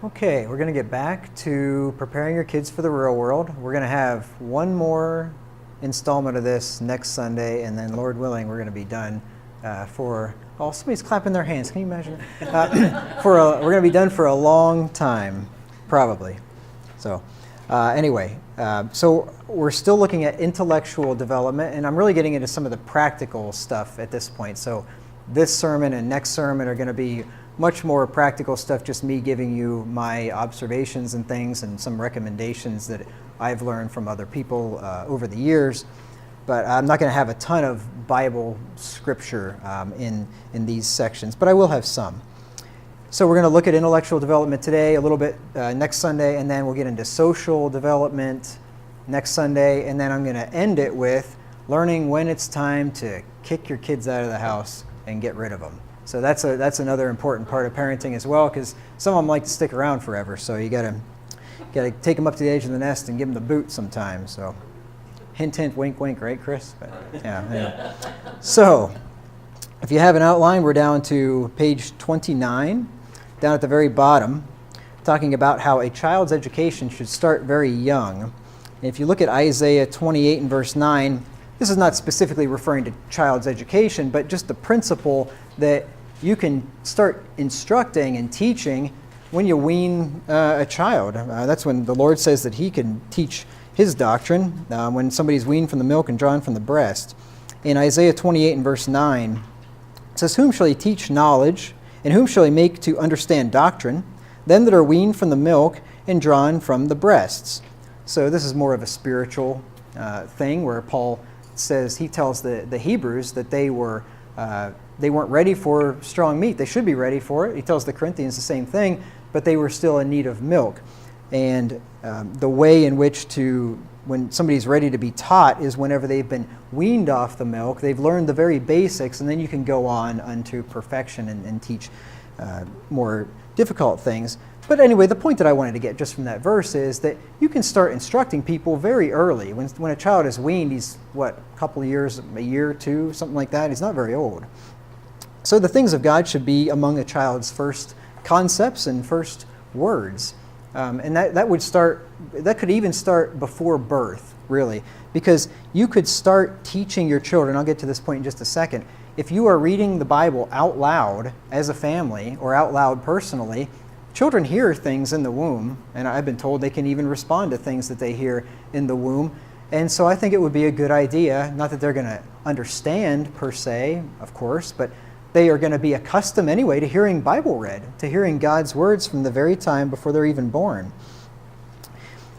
Okay, we're going to get back to preparing your kids for the real world. We're going to have one more installment of this next Sunday, and then, Lord willing, we're going to be done somebody's clapping their hands. Can you imagine? We're going to be done for a long time, probably. So so we're still looking at intellectual development, and I'm really getting into some of the practical stuff at this point. So this sermon and next sermon are going to be much more practical stuff, just me giving you my observations and things and some recommendations that I've learned from other people over the years. But I'm not going to have a ton of Bible scripture in these sections, but I will have some. So we're going to look at intellectual development today, a little bit next Sunday, and then we'll get into social development next Sunday, and then I'm going to end it with learning when it's time to kick your kids out of the house and get rid of them. So that's another important part of parenting as well, because some of them like to stick around forever. So you got to take them up to the edge of the nest and give them the boot sometimes. So hint, hint, wink, wink, right, Chris? But, yeah. Anyway. So if you have an outline, we're down to page 29, down at the very bottom, talking about how a child's education should start very young. And if you look at Isaiah 28 and verse 9, this is not specifically referring to child's education, but just the principle that you can start instructing and teaching when you wean a child. That's when the Lord says that he can teach his doctrine, when somebody's weaned from the milk and drawn from the breast. In Isaiah 28 and verse 9, it says, "Whom shall he teach knowledge, and whom shall he make to understand doctrine? Them that are weaned from the milk and drawn from the breasts." So this is more of a spiritual thing, where Paul says, he tells the Hebrews that they weren't ready for strong meat. They should be ready for it. He tells the Corinthians the same thing, but they were still in need of milk. And the way in which when somebody's ready to be taught is whenever they've been weaned off the milk, they've learned the very basics, and then you can go on unto perfection and teach more difficult things. But anyway, the point that I wanted to get just from that verse is that you can start instructing people very early. When a child is weaned, he's, a couple of years, a year or two, something like that. He's not very old. So the things of God should be among a child's first concepts and first words. And that could even start before birth, really. Because you could start teaching your children, I'll get to this point in just a second, if you are reading the Bible out loud as a family or out loud personally, children hear things in the womb, and I've been told they can even respond to things that they hear in the womb. And so I think it would be a good idea, not that they're going to understand per se, of course, but they are going to be accustomed anyway to hearing Bible read, to hearing God's words from the very time before they're even born.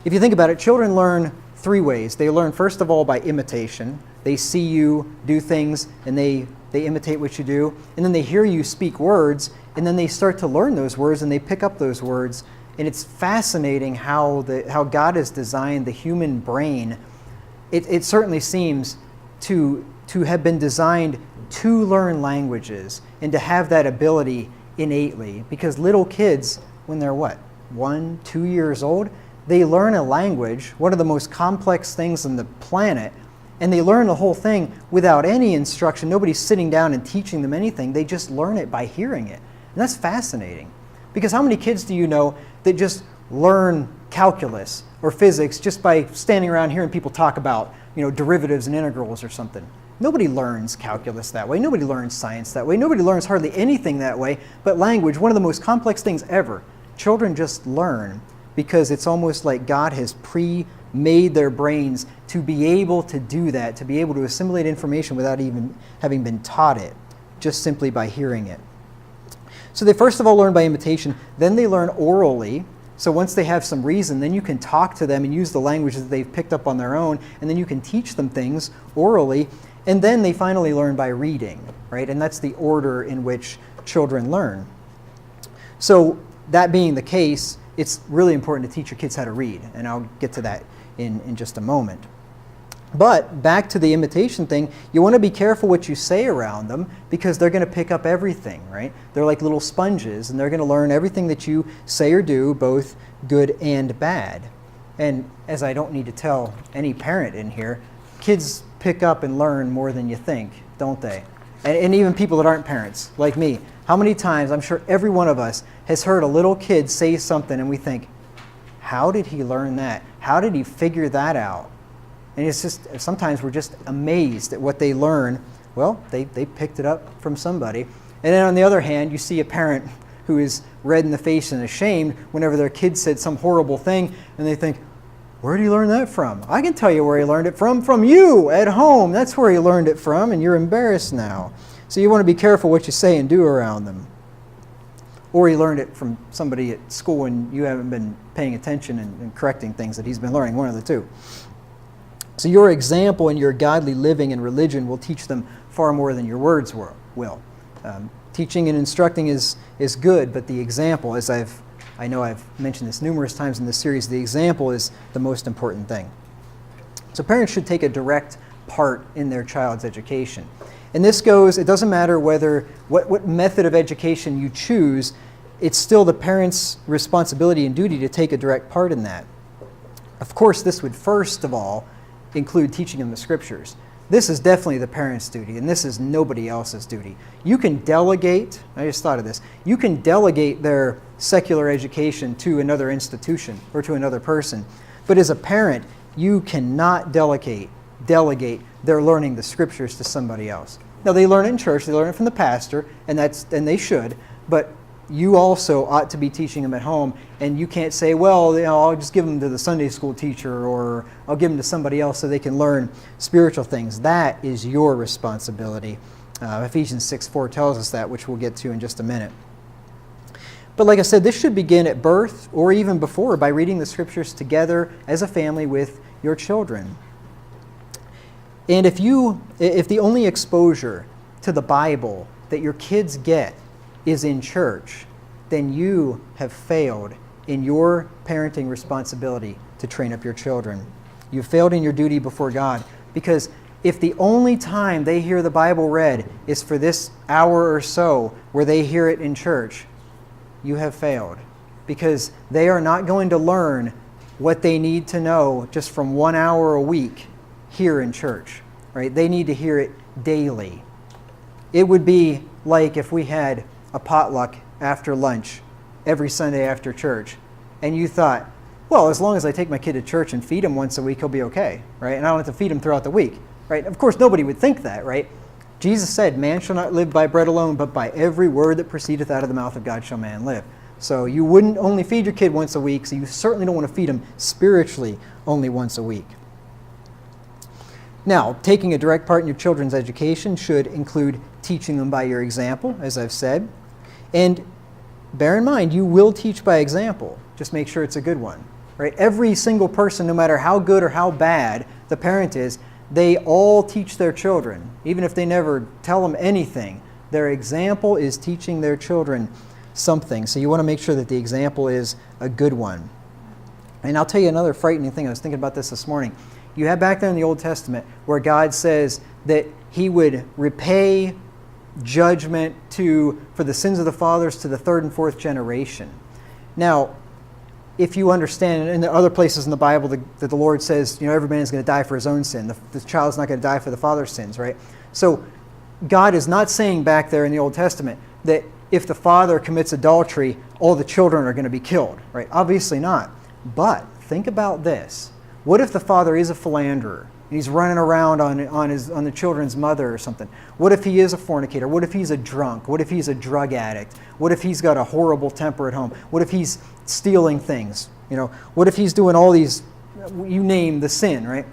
If you think about it, children learn three ways. They learn, first of all, by imitation. They see you do things, and they imitate what you do, and then they hear you speak words, and then they start to learn those words, and they pick up those words. And it's fascinating how God has designed the human brain. It certainly seems to have been designed to learn languages and to have that ability innately. Because little kids, when they're 1, 2 years old, they learn a language, one of the most complex things on the planet, and they learn the whole thing without any instruction. Nobody's sitting down and teaching them anything. They just learn it by hearing it. And that's fascinating. Because how many kids do you know that just learn calculus or physics just by standing around hearing people talk about, derivatives and integrals or something? Nobody learns calculus that way. Nobody learns science that way. Nobody learns hardly anything that way. But language, one of the most complex things ever, children just learn because it's almost like God has pre-made their brains to be able to do that, to be able to assimilate information without even having been taught it, just simply by hearing it. So they first of all learn by imitation, then they learn orally. So once they have some reason, then you can talk to them and use the language that they've picked up on their own, and then you can teach them things orally, and then they finally learn by reading, right? And that's the order in which children learn. So that being the case, it's really important to teach your kids how to read, and I'll get to that in just a moment. But back to the imitation thing, you want to be careful what you say around them, because they're going to pick up everything, right? They're like little sponges, and they're going to learn everything that you say or do, both good and bad. And as I don't need to tell any parent in here, kids pick up and learn more than you think, don't they? And even people that aren't parents, like me. How many times, I'm sure every one of us has heard a little kid say something and we think, how did he learn that? How did he figure that out? And it's just, sometimes we're just amazed at what they learn. Well, they picked it up from somebody. And then on the other hand, you see a parent who is red in the face and ashamed whenever their kid said some horrible thing, and they think, where did he learn that from? I can tell you where he learned it from you at home. That's where he learned it from, and you're embarrassed now. So you want to be careful what you say and do around them. Or he learned it from somebody at school and you haven't been paying attention and correcting things that he's been learning, one of the two. So your example and your godly living and religion will teach them far more than your words will. Teaching and instructing is good, but the example, as I know I've mentioned this numerous times in this series, the example is the most important thing. So parents should take a direct part in their child's education. And this goes, it doesn't matter what method of education you choose, it's still the parent's responsibility and duty to take a direct part in that. Of course, this would first of all include teaching them the scriptures. This is definitely the parent's duty, and this is nobody else's duty. You can delegate, I just thought of this, you can delegate their secular education to another institution or to another person. But as a parent, you cannot delegate their learning the scriptures to somebody else. Now they learn it in church, they learn it from the pastor, and they should, but you also ought to be teaching them at home, and you can't say, well, I'll just give them to the Sunday school teacher, or I'll give them to somebody else so they can learn spiritual things. That is your responsibility. Ephesians 6:4 tells us that, which we'll get to in just a minute. But like I said, this should begin at birth or even before by reading the scriptures together as a family with your children. And if the only exposure to the Bible that your kids get is in church, then you have failed in your parenting responsibility to train up your children. You've failed in your duty before God, because if the only time they hear the Bible read is for this hour or so where they hear it in church, you have failed, because they are not going to learn what they need to know just from 1 hour a week here in church, right? They need to hear it daily. It would be like if we had a potluck after lunch every Sunday after church, and you thought, well, as long as I take my kid to church and feed him once a week, he'll be okay, right? And I don't have to feed him throughout the week, right? Of course, nobody would think that, right? Jesus said, man shall not live by bread alone, but by every word that proceedeth out of the mouth of God shall man live. So you wouldn't only feed your kid once a week, so you certainly don't want to feed him spiritually only once a week. Now, taking a direct part in your children's education should include teaching them by your example, as I've said. And bear in mind, you will teach by example. Just make sure it's a good one, right? Every single person, no matter how good or how bad the parent is, they all teach their children. Even if they never tell them anything, their example is teaching their children something. So you want to make sure that the example is a good one. And I'll tell you another frightening thing. I was thinking about this morning. You have back there in the Old Testament where God says that he would repay judgment for the sins of the fathers to the third and fourth generation. Now, if you understand, in the other places in the Bible that the Lord says, every man is going to die for his own sin. The child's not going to die for the father's sins, right? So God is not saying back there in the Old Testament that if the father commits adultery, all the children are going to be killed, right? Obviously not. But think about this. What if the father is a philanderer? He's running around on the children's mother or something. What if he is a fornicator? What if he's a drunk? What if he's a drug addict? What if he's got a horrible temper at home? What if he's stealing things? What if he's doing all these, you name the sin, right?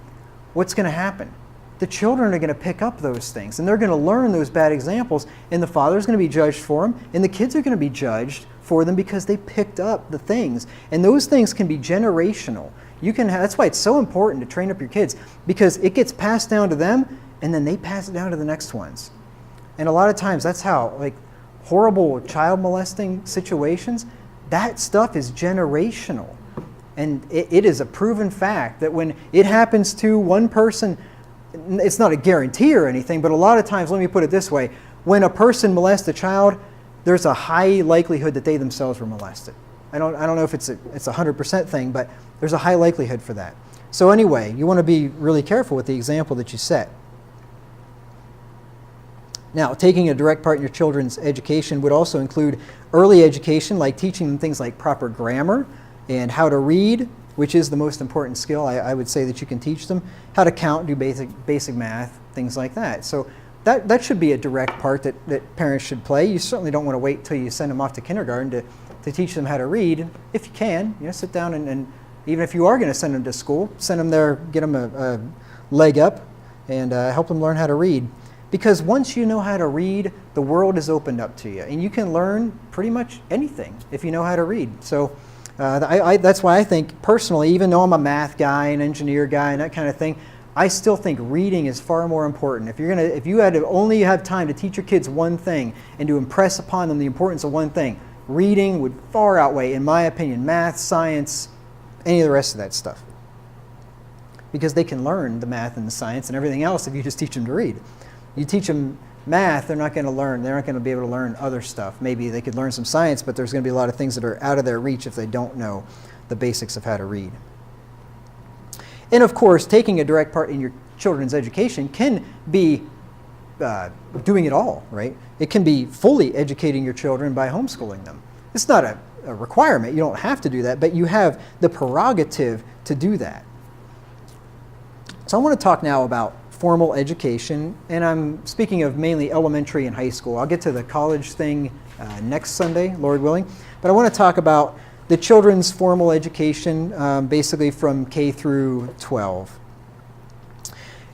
What's going to happen? The children are going to pick up those things, and they're going to learn those bad examples, and the father's going to be judged for them, and the kids are going to be judged for them because they picked up the things. And those things can be generational. That's why it's so important to train up your kids, because it gets passed down to them, and then they pass it down to the next ones. And a lot of times that's how, horrible child molesting situations, that stuff is generational. And it is a proven fact that when it happens to one person, it's not a guarantee or anything, but a lot of times, let me put it this way, when a person molests a child, there's a high likelihood that they themselves were molested. I don't know if it's a 100% thing, but there's a high likelihood for that. So anyway, you want to be really careful with the example that you set. Now, taking a direct part in your children's education would also include early education, like teaching them things like proper grammar and how to read, which is the most important skill I would say that you can teach them, how to count, do basic math, things like that. So that should be a direct part that parents should play. You certainly don't want to wait till you send them off to kindergarten to teach them how to read. If you can, sit down and even if you are going to send them to school, send them there, get them a leg up and help them learn how to read. Because once you know how to read, the world is opened up to you. And you can learn pretty much anything if you know how to read. So that's why I think personally, even though I'm a math guy, an engineer guy, and that kind of thing, I still think reading is far more important. If you had to only have time to teach your kids one thing and to impress upon them the importance of one thing, reading would far outweigh, in my opinion, math, science, any of the rest of that stuff. Because they can learn the math and the science and everything else if you just teach them to read. You teach them math, they're not going to learn. They're not going to be able to learn other stuff. Maybe they could learn some science, but there's going to be a lot of things that are out of their reach if they don't know the basics of how to read. And of course, taking a direct part in your children's education can be doing it all, right? It can be fully educating your children by homeschooling them. It's not a requirement. You don't have to do that, but you have the prerogative to do that. So I want to talk now about formal education, and I'm speaking of mainly elementary and high school. I'll get to the college thing next Sunday, Lord willing, but I want to talk about the children's formal education, basically from K through 12.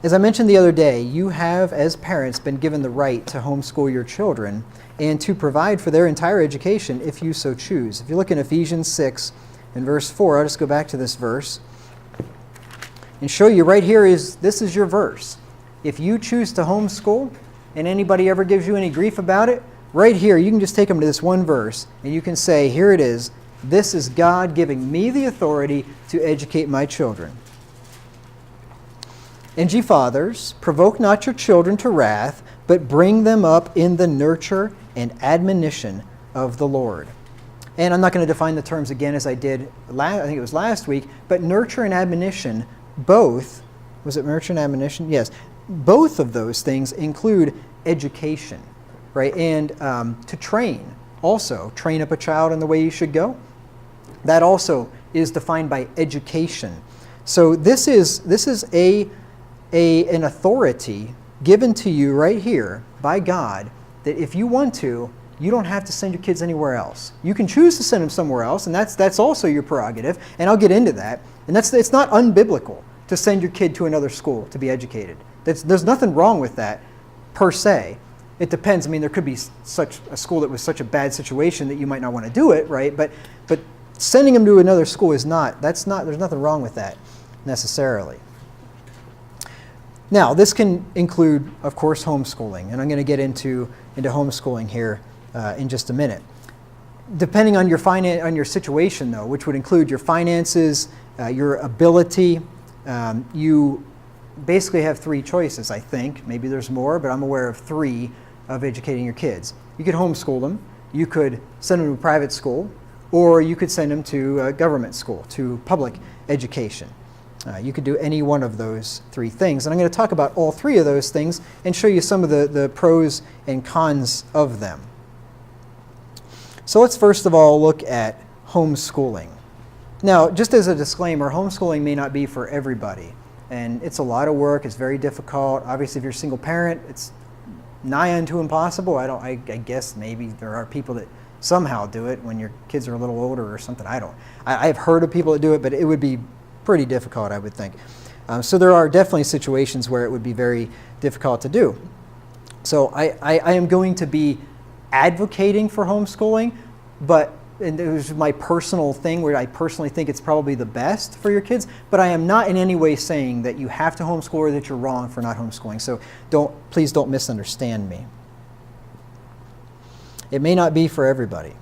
As I mentioned the other day, you have, as parents, been given the right to homeschool your children and to provide for their entire education if you so choose. If you look in Ephesians 6 and verse 4, I'll just go back to this verse and show you right here this is your verse. If you choose to homeschool and anybody ever gives you any grief about it, right here you can just take them to this one verse and you can say, here it is, this is God giving me the authority to educate my children. And ye fathers, provoke not your children to wrath, but bring them up in the nurture and admonition of the Lord. And I'm not going to define the terms again as I did, I think it was last week, but nurture and admonition, both, was it nurture and admonition? Yes. Both of those things include education, right? And to train, also, train up a child in the way you should go. That also is defined by education. So this is an authority given to you right here by God that if you want to, you don't have to send your kids anywhere else. You can choose to send them somewhere else, and that's also your prerogative, and I'll get into that. And it's not unbiblical to send your kid to another school to be educated. There's nothing wrong with that, per se. It depends. I mean, there could be such a school that was such a bad situation that you might not want to do it, right? But sending them to another school there's nothing wrong with that, necessarily. Now, this can include, of course, homeschooling, and I'm going to get into homeschooling here in just a minute. Depending on your situation, though, which would include your finances, your ability, you basically have three choices, I think. Maybe there's more, but I'm aware of three of educating your kids. You could homeschool them, you could send them to a private school, or you could send them to a government school, to public education. You could do any one of those three things. And I'm going to talk about all three of those things and show you some of the pros and cons of them. So let's first of all look at homeschooling. Now, just as a disclaimer, homeschooling may not be for everybody. And it's a lot of work, it's very difficult. Obviously, if you're a single parent, it's nigh unto impossible. I guess maybe there are people that somehow do it when your kids are a little older or something. I've heard of people that do it, but it would be pretty difficult, I would think. So there are definitely situations where it would be very difficult to do. So I am going to be advocating for homeschooling, and it was my personal thing where I personally think it's probably the best for your kids, but I am not in any way saying that you have to homeschool or that you're wrong for not homeschooling. So please don't misunderstand me. It may not be for everybody.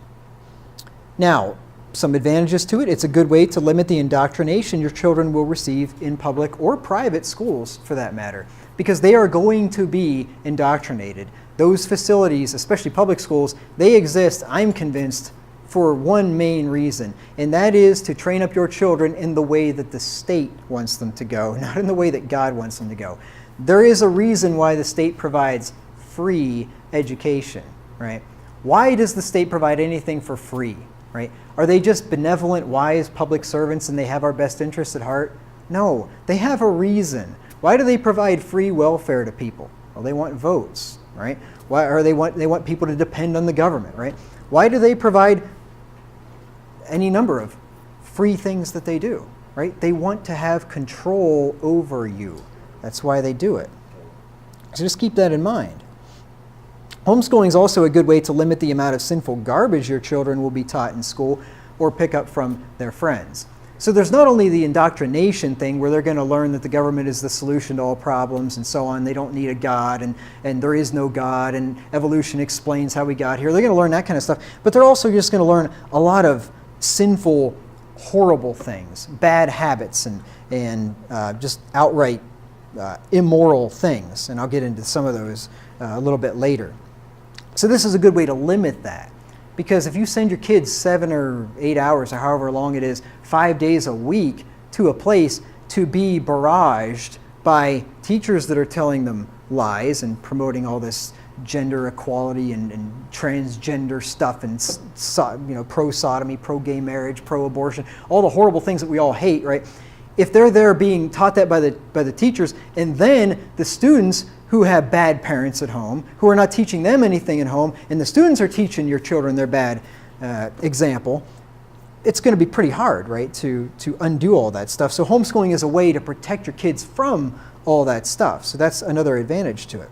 Now, some advantages to it. It's a good way to limit the indoctrination your children will receive in public or private schools, for that matter, because they are going to be indoctrinated. Those facilities, especially public schools, they exist, I'm convinced, for one main reason, and that is to train up your children in the way that the state wants them to go, not in the way that God wants them to go. There is a reason why the state provides free education, right? Why does the state provide anything for free, right? Are they just benevolent, wise public servants and they have our best interests at heart? No, they have a reason. Why do they provide free welfare to people? Well, they want votes, right? Why, or they want people to depend on the government, right? Why do they provide any number of free things that they do, right? They want to have control over you. That's why they do it. So just keep that in mind. Homeschooling is also a good way to limit the amount of sinful garbage your children will be taught in school or pick up from their friends. So there's not only the indoctrination thing where they're going to learn that the government is the solution to all problems and so on. They don't need a God and there is no God and evolution explains how we got here. They're going to learn that kind of stuff. But they're also just going to learn a lot of sinful, horrible things, bad habits and just outright immoral things. And I'll get into some of those a little bit later. So this is a good way to limit that. Because if you send your kids 7 or 8 hours or however long it is, 5 days a week to a place to be barraged by teachers that are telling them lies and promoting all this gender equality and transgender stuff and pro-sodomy, pro-gay marriage, pro-abortion, all the horrible things that we all hate, right? If they're there being taught that by the teachers, and then the students who have bad parents at home, who are not teaching them anything at home, and the students are teaching your children their bad example, it's going to be pretty hard, right, to undo all that stuff. So homeschooling is a way to protect your kids from all that stuff. So that's another advantage to it.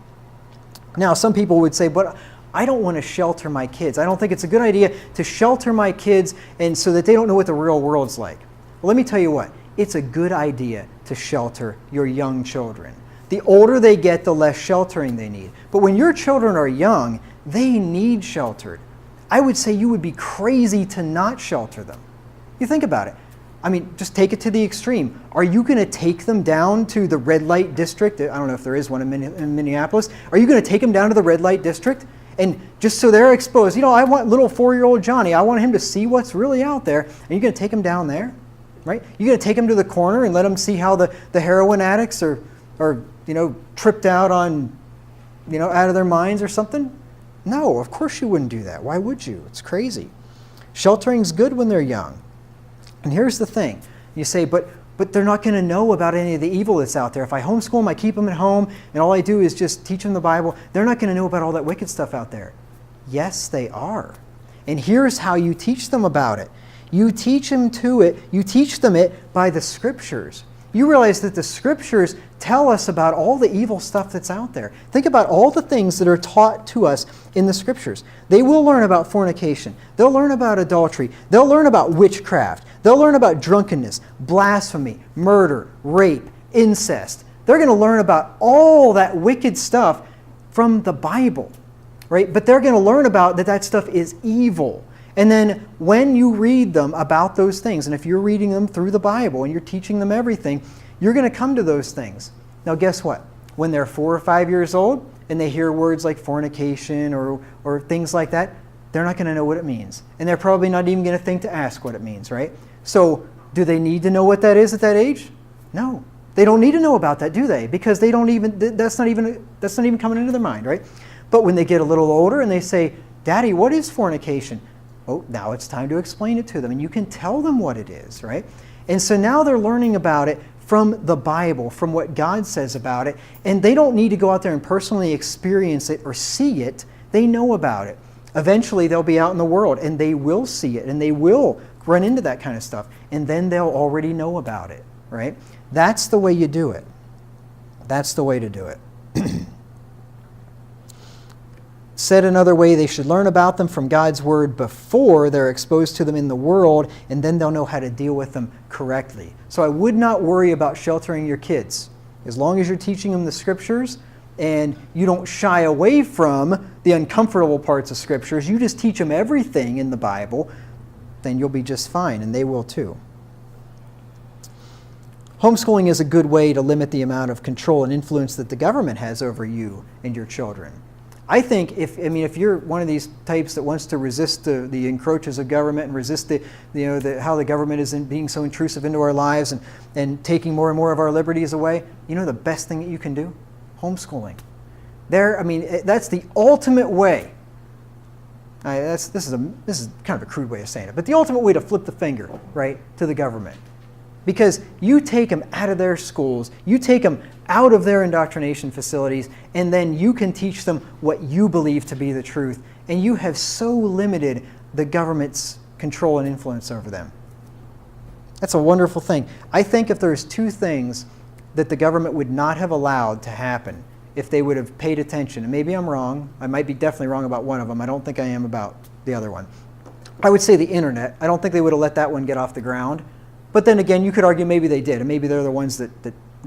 Now, some people would say, but I don't want to shelter my kids. I don't think it's a good idea to shelter my kids and so that they don't know what the real world's like. Well, let me tell you what. It's a good idea to shelter your young children. The older they get, the less sheltering they need. But when your children are young, they need sheltered. I would say you would be crazy to not shelter them. You think about it. I mean, just take it to the extreme. Are you going to take them down to the red light district? I don't know if there is one in Minneapolis. Are you going to take them down to the red light district? And just so they're exposed, I want little 4-year-old Johnny, I want him to see what's really out there. Are you going to take him down there? Right? You're going to take him to the corner and let him see how the heroin addicts are tripped out on, out of their minds or something? No, of course you wouldn't do that. Why would you? It's crazy. Sheltering's good when they're young. And here's the thing. You say, but they're not going to know about any of the evil that's out there. If I homeschool them, I keep them at home, and all I do is just teach them the Bible, they're not going to know about all that wicked stuff out there. Yes, they are. And here's how you teach them about it. You teach them it by the Scriptures. You realize that the Scriptures tell us about all the evil stuff that's out there. Think about all the things that are taught to us in the Scriptures. They will learn about fornication. They'll learn about adultery. They'll learn about witchcraft. They'll learn about drunkenness, blasphemy, murder, rape, incest. They're going to learn about all that wicked stuff from the Bible, right? But they're going to learn about that stuff is evil. And then when you read them about those things, and if you're reading them through the Bible and you're teaching them everything, you're going to come to those things. Now guess what? When they're 4 or 5 years old and they hear words like fornication or things like that, they're not going to know what it means. And they're probably not even going to think to ask what it means, right? So do they need to know what that is at that age? No. They don't need to know about that, do they? Because they don't even, that's not even coming into their mind, right? But when they get a little older and they say, Daddy, what is fornication? Oh, now it's time to explain it to them. And you can tell them what it is, right? And so now they're learning about it from the Bible, from what God says about it. And they don't need to go out there and personally experience it or see it. They know about it. Eventually they'll be out in the world and they will see it and they will run into that kind of stuff. And then they'll already know about it, right? That's the way you do it. That's the way to do it. Said another way, they should learn about them from God's Word before they're exposed to them in the world, and then they'll know how to deal with them correctly. So I would not worry about sheltering your kids. As long as you're teaching them the Scriptures and you don't shy away from the uncomfortable parts of Scriptures, you just teach them everything in the Bible, then you'll be just fine, and they will too. Homeschooling is a good way to limit the amount of control and influence that the government has over you and your children. I think if you're one of these types that wants to resist the encroaches of government and resist how the government is being so intrusive into our lives and taking more and more of our liberties away, the best thing that you can do? Homeschooling. That's the ultimate way. This is kind of a crude way of saying it, but the ultimate way to flip the finger, right, to the government. Because you take them out of their schools, you take them out of their indoctrination facilities, and then you can teach them what you believe to be the truth, and you have so limited the government's control and influence over them. That's a wonderful thing. I think if there's two things that the government would not have allowed to happen if they would have paid attention, and maybe I'm wrong, I might be definitely wrong about one of them, I don't think I am about the other one. I would say the internet. I don't think they would have let that one get off the ground. But then again, you could argue maybe they did, and maybe they're the ones that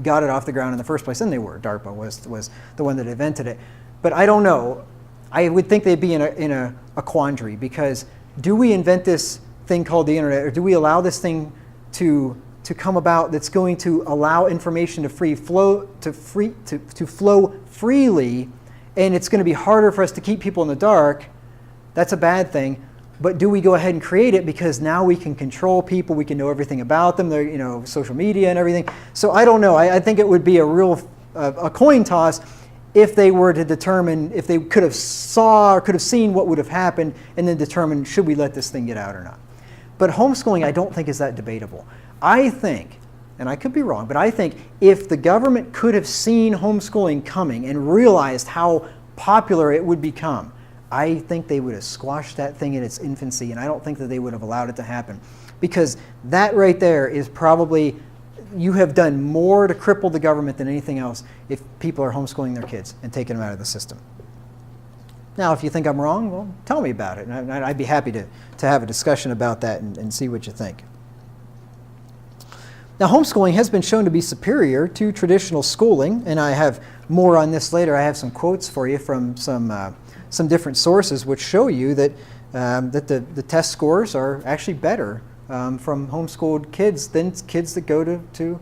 got it off the ground in the first place, and they were. DARPA was the one that invented it. But I don't know. I would think they'd be in a quandary, because do we invent this thing called the internet, or do we allow this thing to come about that's going to allow information to flow freely, and it's going to be harder for us to keep people in the dark? That's a bad thing. But do we go ahead and create it because now we can control people, we can know everything about them, social media and everything. So I don't know. I think it would be a real a coin toss if they were to determine, if they could have seen what would have happened and then determine, should we let this thing get out or not. But homeschooling, I don't think is that debatable. I think, and I could be wrong, but I think if the government could have seen homeschooling coming and realized how popular it would become, I think they would have squashed that thing in its infancy, and I don't think that they would have allowed it to happen. Because that right there is probably, you have done more to cripple the government than anything else if people are homeschooling their kids and taking them out of the system. Now, if you think I'm wrong, well, tell me about it, and I'd be happy to have a discussion about that and see what you think. Now, homeschooling has been shown to be superior to traditional schooling, and I have more on this later. I have some quotes for you from some different sources which show you that the test scores are actually better from homeschooled kids than kids that go to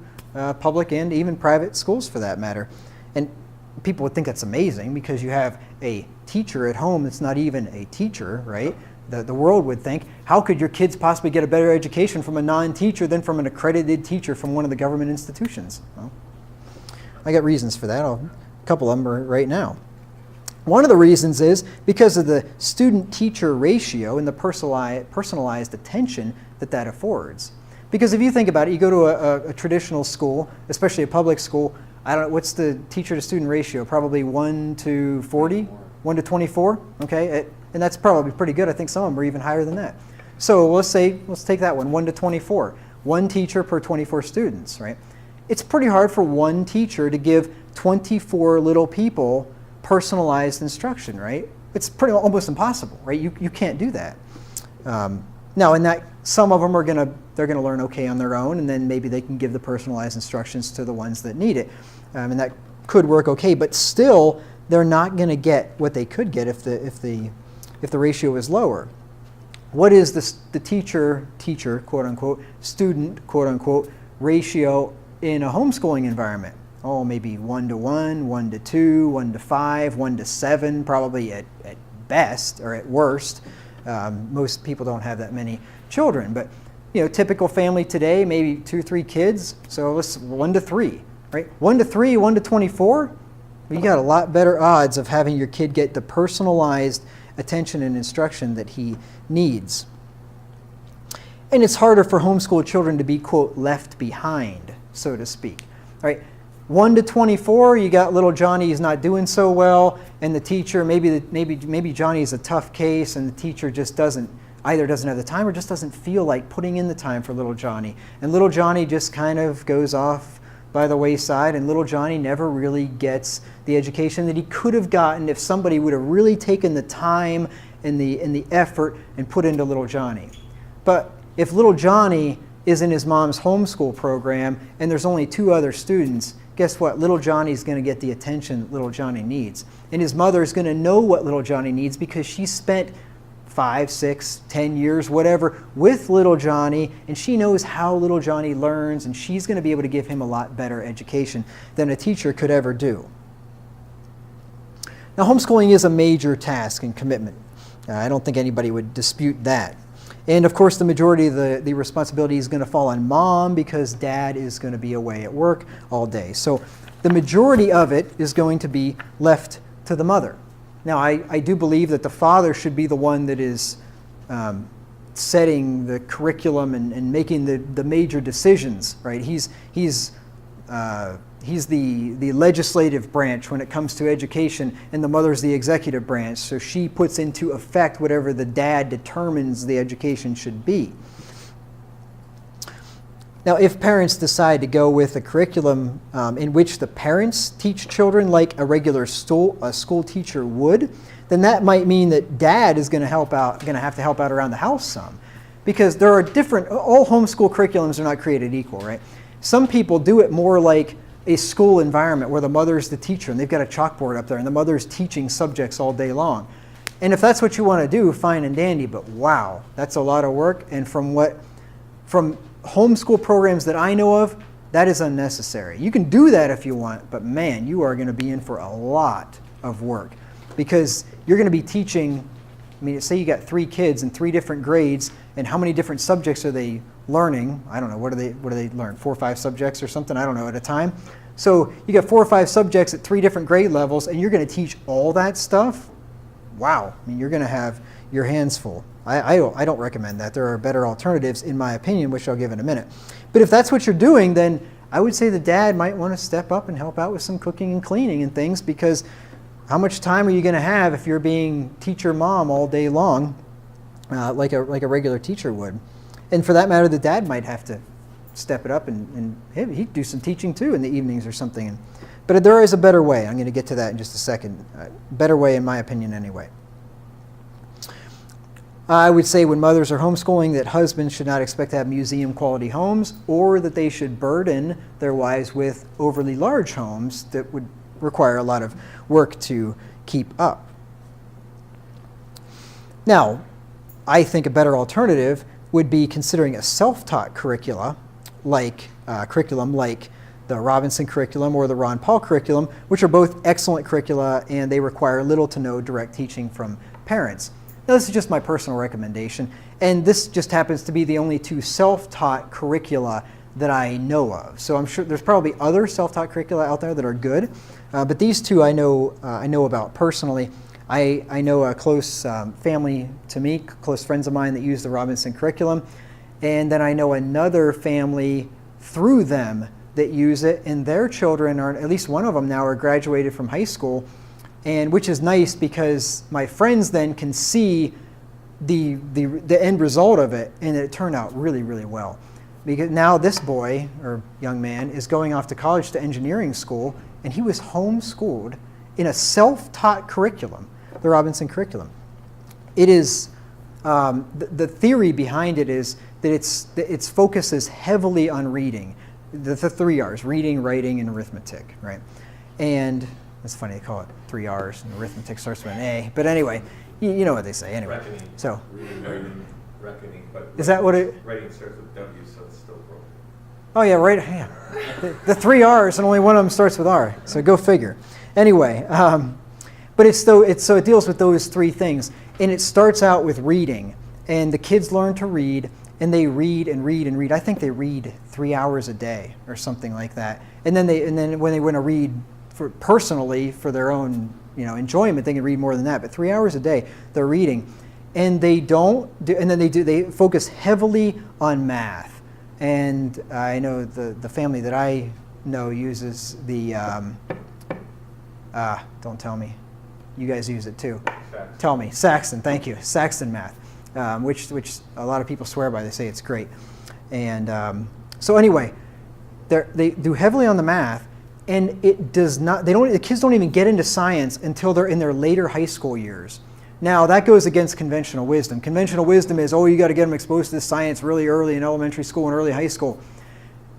public and even private schools for that matter. And people would think that's amazing because you have a teacher at home that's not even a teacher, right? The world would think, how could your kids possibly get a better education from a non-teacher than from an accredited teacher from one of the government institutions? Well, I got reasons for that. A couple of them are right now. One of the reasons is because of the student-teacher ratio and the personalized attention that affords. Because if you think about it, you go to a traditional school, especially a public school, I don't know, what's the teacher-to-student ratio? Probably 1 to 40? 1 to 24? Okay, and that's probably pretty good. I think some of them are even higher than that. So let's take that one, 1 to 24. One teacher per 24 students, right? It's pretty hard for one teacher to give 24 little people personalized instruction, right? It's almost impossible, right? You can't do that. Now, in that, some of them they're gonna learn okay on their own, and then maybe they can give the personalized instructions to the ones that need it, and that could work okay. But still, they're not gonna get what they could get if the ratio is lower. What is the teacher quote unquote student quote unquote ratio in a homeschooling environment? Oh, maybe 1 to 1, 1 to 2, 1 to 5, 1 to 7, probably at best or at worst. Most people don't have that many children, but typical family today, maybe 2 or 3 kids. So let's 1 to 3, right? 1 to 3, 1 to 24. You got a lot better odds of having your kid get the personalized attention and instruction that he needs. And it's harder for homeschooled children to be, quote, left behind, so to speak. All right, 1 to 24, you got little Johnny is not doing so well, and the teacher, maybe Johnny is a tough case, and the teacher just either doesn't have the time or just doesn't feel like putting in the time for little Johnny. And little Johnny just kind of goes off by the wayside, and little Johnny never really gets the education that he could have gotten if somebody would have really taken the time and the effort and put into little Johnny. But if little Johnny is in his mom's homeschool program and there's only 2 other students, guess what? Little Johnny's going to get the attention that little Johnny needs. And his mother is going to know what little Johnny needs because she spent 5, 6, 10 years, whatever, with little Johnny, and she knows how little Johnny learns, and she's going to be able to give him a lot better education than a teacher could ever do. Now, homeschooling is a major task and commitment. I don't think anybody would dispute that. And of course, the majority of the responsibility is going to fall on mom because dad is going to be away at work all day. So the majority of it is going to be left to the mother. Now, I do believe that the father should be the one that is setting the curriculum and making the major decisions, right? He's the legislative branch when it comes to education, and the mother's the executive branch. So she puts into effect whatever the dad determines the education should be. Now, if parents decide to go with a curriculum in which the parents teach children like a regular school teacher would, then that might mean that dad is going to have to help out around the house some. Because there are all homeschool curriculums are not created equal, right? Some people do it more like a school environment where the mother's the teacher and they've got a chalkboard up there and the mother's teaching subjects all day long. And if that's what you want to do, fine and dandy, but wow, that's a lot of work. And from homeschool programs that I know of, that is unnecessary. You can do that if you want, but man, you are going to be in for a lot of work because you're going to be teaching, say you got 3 kids in 3 different grades, and how many different subjects are they learning? I don't know, what do they learn? 4 or 5 subjects or something? I don't know, at a time. So you got 4 or 5 subjects at 3 different grade levels, and you're going to teach all that stuff? Wow, you're going to have your hands full. I don't recommend that. There are better alternatives, in my opinion, which I'll give in a minute. But if that's what you're doing, then I would say the dad might want to step up and help out with some cooking and cleaning and things, because how much time are you going to have if you're being teacher mom all day long, like a regular teacher would? And for that matter, the dad might have to step it up and he'd do some teaching too in the evenings or something. But there is a better way. I'm going to get to that in just a second. Better way, in my opinion, anyway. I would say when mothers are homeschooling that husbands should not expect to have museum-quality homes, or that they should burden their wives with overly large homes that would require a lot of work to keep up. Now, I think a better alternative would be considering a self-taught curriculum like the Robinson curriculum or the Ron Paul curriculum, which are both excellent curricula and they require little to no direct teaching from parents. Now, this is just my personal recommendation, and this just happens to be the only 2 self-taught curricula that I know of. So I'm sure there's probably other self-taught curricula out there that are good, but these 2 I know about personally. I know a close family to me, close friends of mine that use the Robinson curriculum, and then I know another family through them that use it, and their children are, at least one of them now, are graduated from high school, and which is nice because my friends then can see the end result of it, and it turned out really, really well. Because now this boy, or young man, is going off to college to engineering school, and he was homeschooled in a self-taught curriculum, the Robinson curriculum. It is, the theory behind it is that its focus is heavily on reading, the 3 R's, reading, writing, and arithmetic, right? And it's funny they call it 3 R's, and arithmetic starts with an A, but anyway, you know what they say anyway. Reckoning. So, Reading, reckoning, but is that what it? writing starts with W, so it's still wrong. Oh yeah, right. Yeah. The 3 R's and only one of them starts with R. So go figure. Anyway, but it deals with those 3 things, and it starts out with reading, and the kids learn to read, and they read and read and read. I think they read 3 hours a day or something like that. And then when they want to read personally for their own enjoyment, they can read more than that. But 3 hours a day they're reading, and they focus heavily on math. And I know the family that I know uses the don't tell me, you guys use it too. Saxon. Tell me, Saxon. Thank you, Saxon math, which a lot of people swear by. They say it's great. And so anyway, they do heavily on the math. And it does not. The kids don't even get into science until they're in their later high school years. Now that goes against conventional wisdom. Conventional wisdom is, you got to get them exposed to this science really early in elementary school and early high school.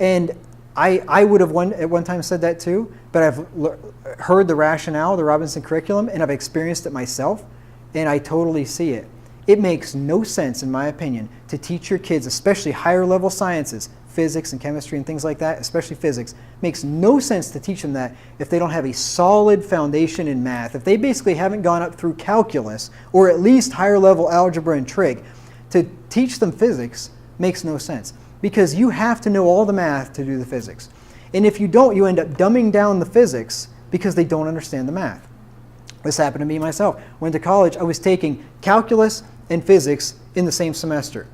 And I would have at one time said that too. But I've heard the rationale of the Robinson curriculum, and I've experienced it myself, and I totally see it. It makes no sense, in my opinion, to teach your kids, especially higher level sciences, physics and chemistry and things like that, especially physics, makes no sense to teach them that if they don't have a solid foundation in math. If they basically haven't gone up through calculus or at least higher level algebra and trig, to teach them physics makes no sense, because you have to know all the math to do the physics. And if you don't, you end up dumbing down the physics because they don't understand the math. This happened to me myself. Went to college, I was taking calculus and physics in the same semester.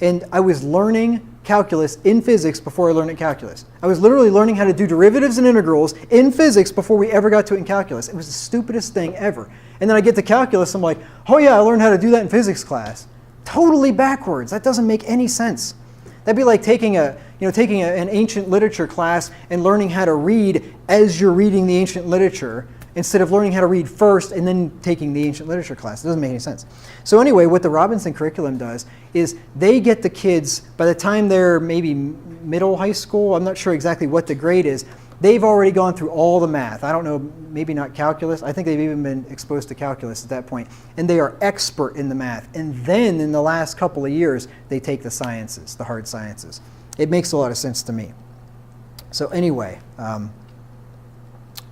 And I was learning calculus in physics before I learned calculus. I was literally learning how to do derivatives and integrals in physics before we ever got to it in calculus. It was the stupidest thing ever. And then I get to calculus, I'm like, oh yeah, I learned how to do that in physics class. Totally backwards. That doesn't make any sense. That'd be like taking an ancient literature class and learning how to read as you're reading the ancient literature, instead of learning how to read first and then taking the ancient literature class. It doesn't make any sense. So anyway, what the Robinson curriculum does is they get the kids, by the time they're maybe middle high school, I'm not sure exactly what the grade is, they've already gone through all the math. I don't know, maybe not calculus. I think they've even been exposed to calculus at that point. And they are expert in the math. And then in the last couple of years, they take the sciences, the hard sciences. It makes a lot of sense to me. So anyway,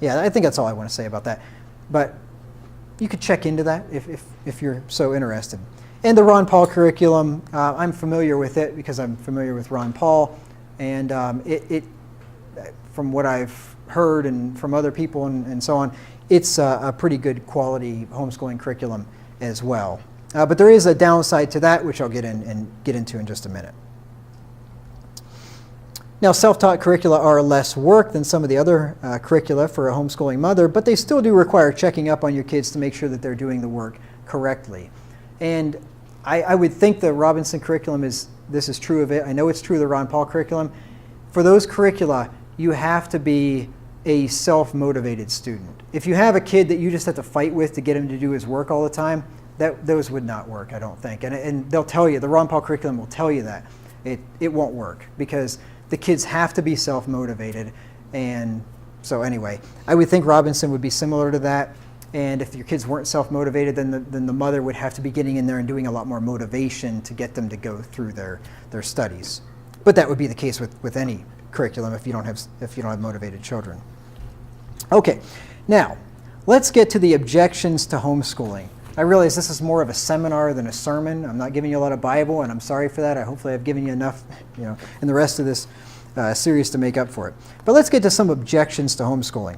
yeah, I think that's all I want to say about that. But you could check into that if you're so interested. And the Ron Paul curriculum, I'm familiar with it because I'm familiar with Ron Paul. And it from what I've heard and from other people and so on, it's a pretty good quality homeschooling curriculum as well. But there is a downside to that, which I'll get into in just a minute. Now, self-taught curricula are less work than some of the other curricula for a homeschooling mother, but they still do require checking up on your kids to make sure that they're doing the work correctly. And I would think the Robinson curriculum this is true of it. I know it's true of the Ron Paul curriculum. For those curricula, you have to be a self-motivated student. If you have a kid that you just have to fight with to get him to do his work all the time, those would not work, I don't think. And they'll tell you, the Ron Paul curriculum will tell you that. It won't work because the kids have to be self-motivated. And so anyway, I would think Robinson would be similar to that. And if your kids weren't self-motivated, then the mother would have to be getting in there and doing a lot more motivation to get them to go through their studies. But that would be the case with any curriculum if you don't have motivated children. Okay, now let's get to the objections to homeschooling. I realize this is more of a seminar than a sermon. I'm not giving you a lot of Bible, and I'm sorry for that. Hopefully I've given you enough, in the rest of this series to make up for it. But let's get to some objections to homeschooling.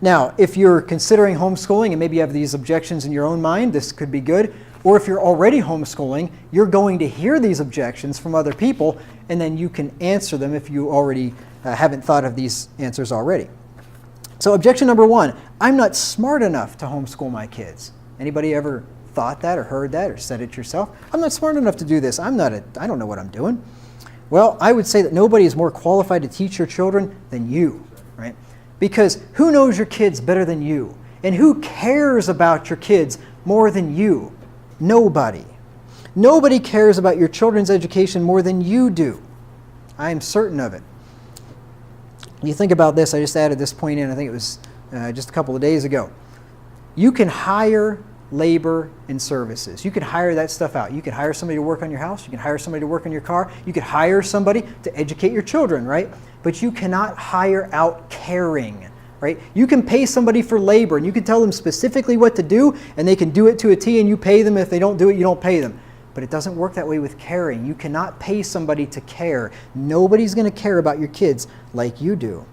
Now, if you're considering homeschooling and maybe you have these objections in your own mind, this could be good. Or if you're already homeschooling, you're going to hear these objections from other people, and then you can answer them if you already haven't thought of these answers already. So objection number one, I'm not smart enough to homeschool my kids. Anybody ever thought that or heard that or said it yourself? I'm not smart enough to do this. I don't know what I'm doing. Well, I would say that nobody is more qualified to teach your children than you, right? Because who knows your kids better than you? And who cares about your kids more than you? Nobody. Nobody cares about your children's education more than you do. I am certain of it. When you think about this, I just added this point in, I think it was just a couple of days ago. You can hire labor and services. You can hire that stuff out. You can hire somebody to work on your house. You can hire somebody to work on your car. You could hire somebody to educate your children, right? But you cannot hire out caring, right? You can pay somebody for labor and you can tell them specifically what to do and they can do it to a T and you pay them. If they don't do it, you don't pay them. But it doesn't work that way with caring. You cannot pay somebody to care. Nobody's going to care about your kids like you do.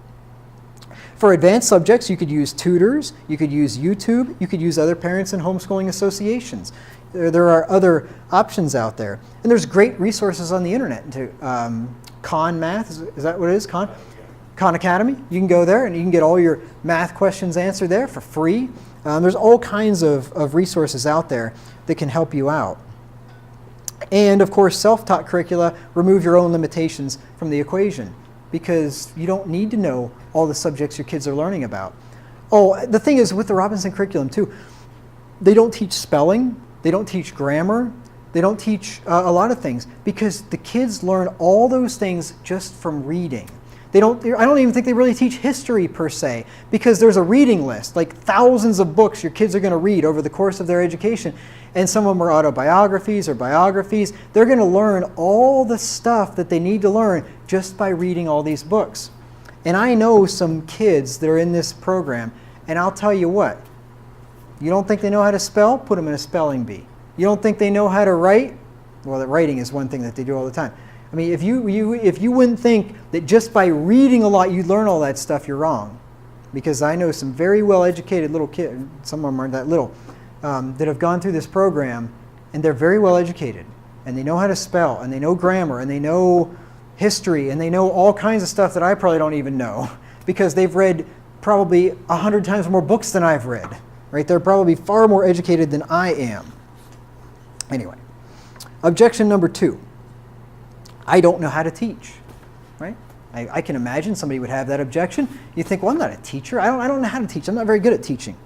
For advanced subjects, you could use tutors, you could use YouTube, you could use other parents and homeschooling associations. There are other options out there. And there's great resources on the internet. Khan Math, is that what it is? Khan Academy. You can go there and you can get all your math questions answered there for free. There's all kinds of resources out there that can help you out. And of course, self-taught curricula remove your own limitations from the equation, because you don't need to know all the subjects your kids are learning about. Oh, the thing is with the Robinson curriculum too, they don't teach spelling, they don't teach grammar, they don't teach a lot of things, because the kids learn all those things just from reading. I don't even think they really teach history per se, because there's a reading list, like thousands of books your kids are going to read over the course of their education, and some of them are autobiographies or biographies. They're going to learn all the stuff that they need to learn just by reading all these books. And I know some kids that are in this program, and I'll tell you what, you don't think they know how to spell? Put them in a spelling bee. You don't think they know how to write? Well, the writing is one thing that they do all the time. I mean, if you wouldn't think that just by reading a lot you'd learn all that stuff, you're wrong. because I know some very well-educated little kids, some of them aren't that little, that have gone through this program, and they're very well-educated, and they know how to spell, and they know grammar, and they know history, and they know all kinds of stuff that I probably don't even know, because they've read probably 100 times more books than I've read, right? They're probably far more educated than I am. Anyway, objection number 2. I don't know how to teach, right? I can imagine somebody would have that objection. You think, well, I'm not a teacher. I don't know how to teach. I'm not very good at teaching.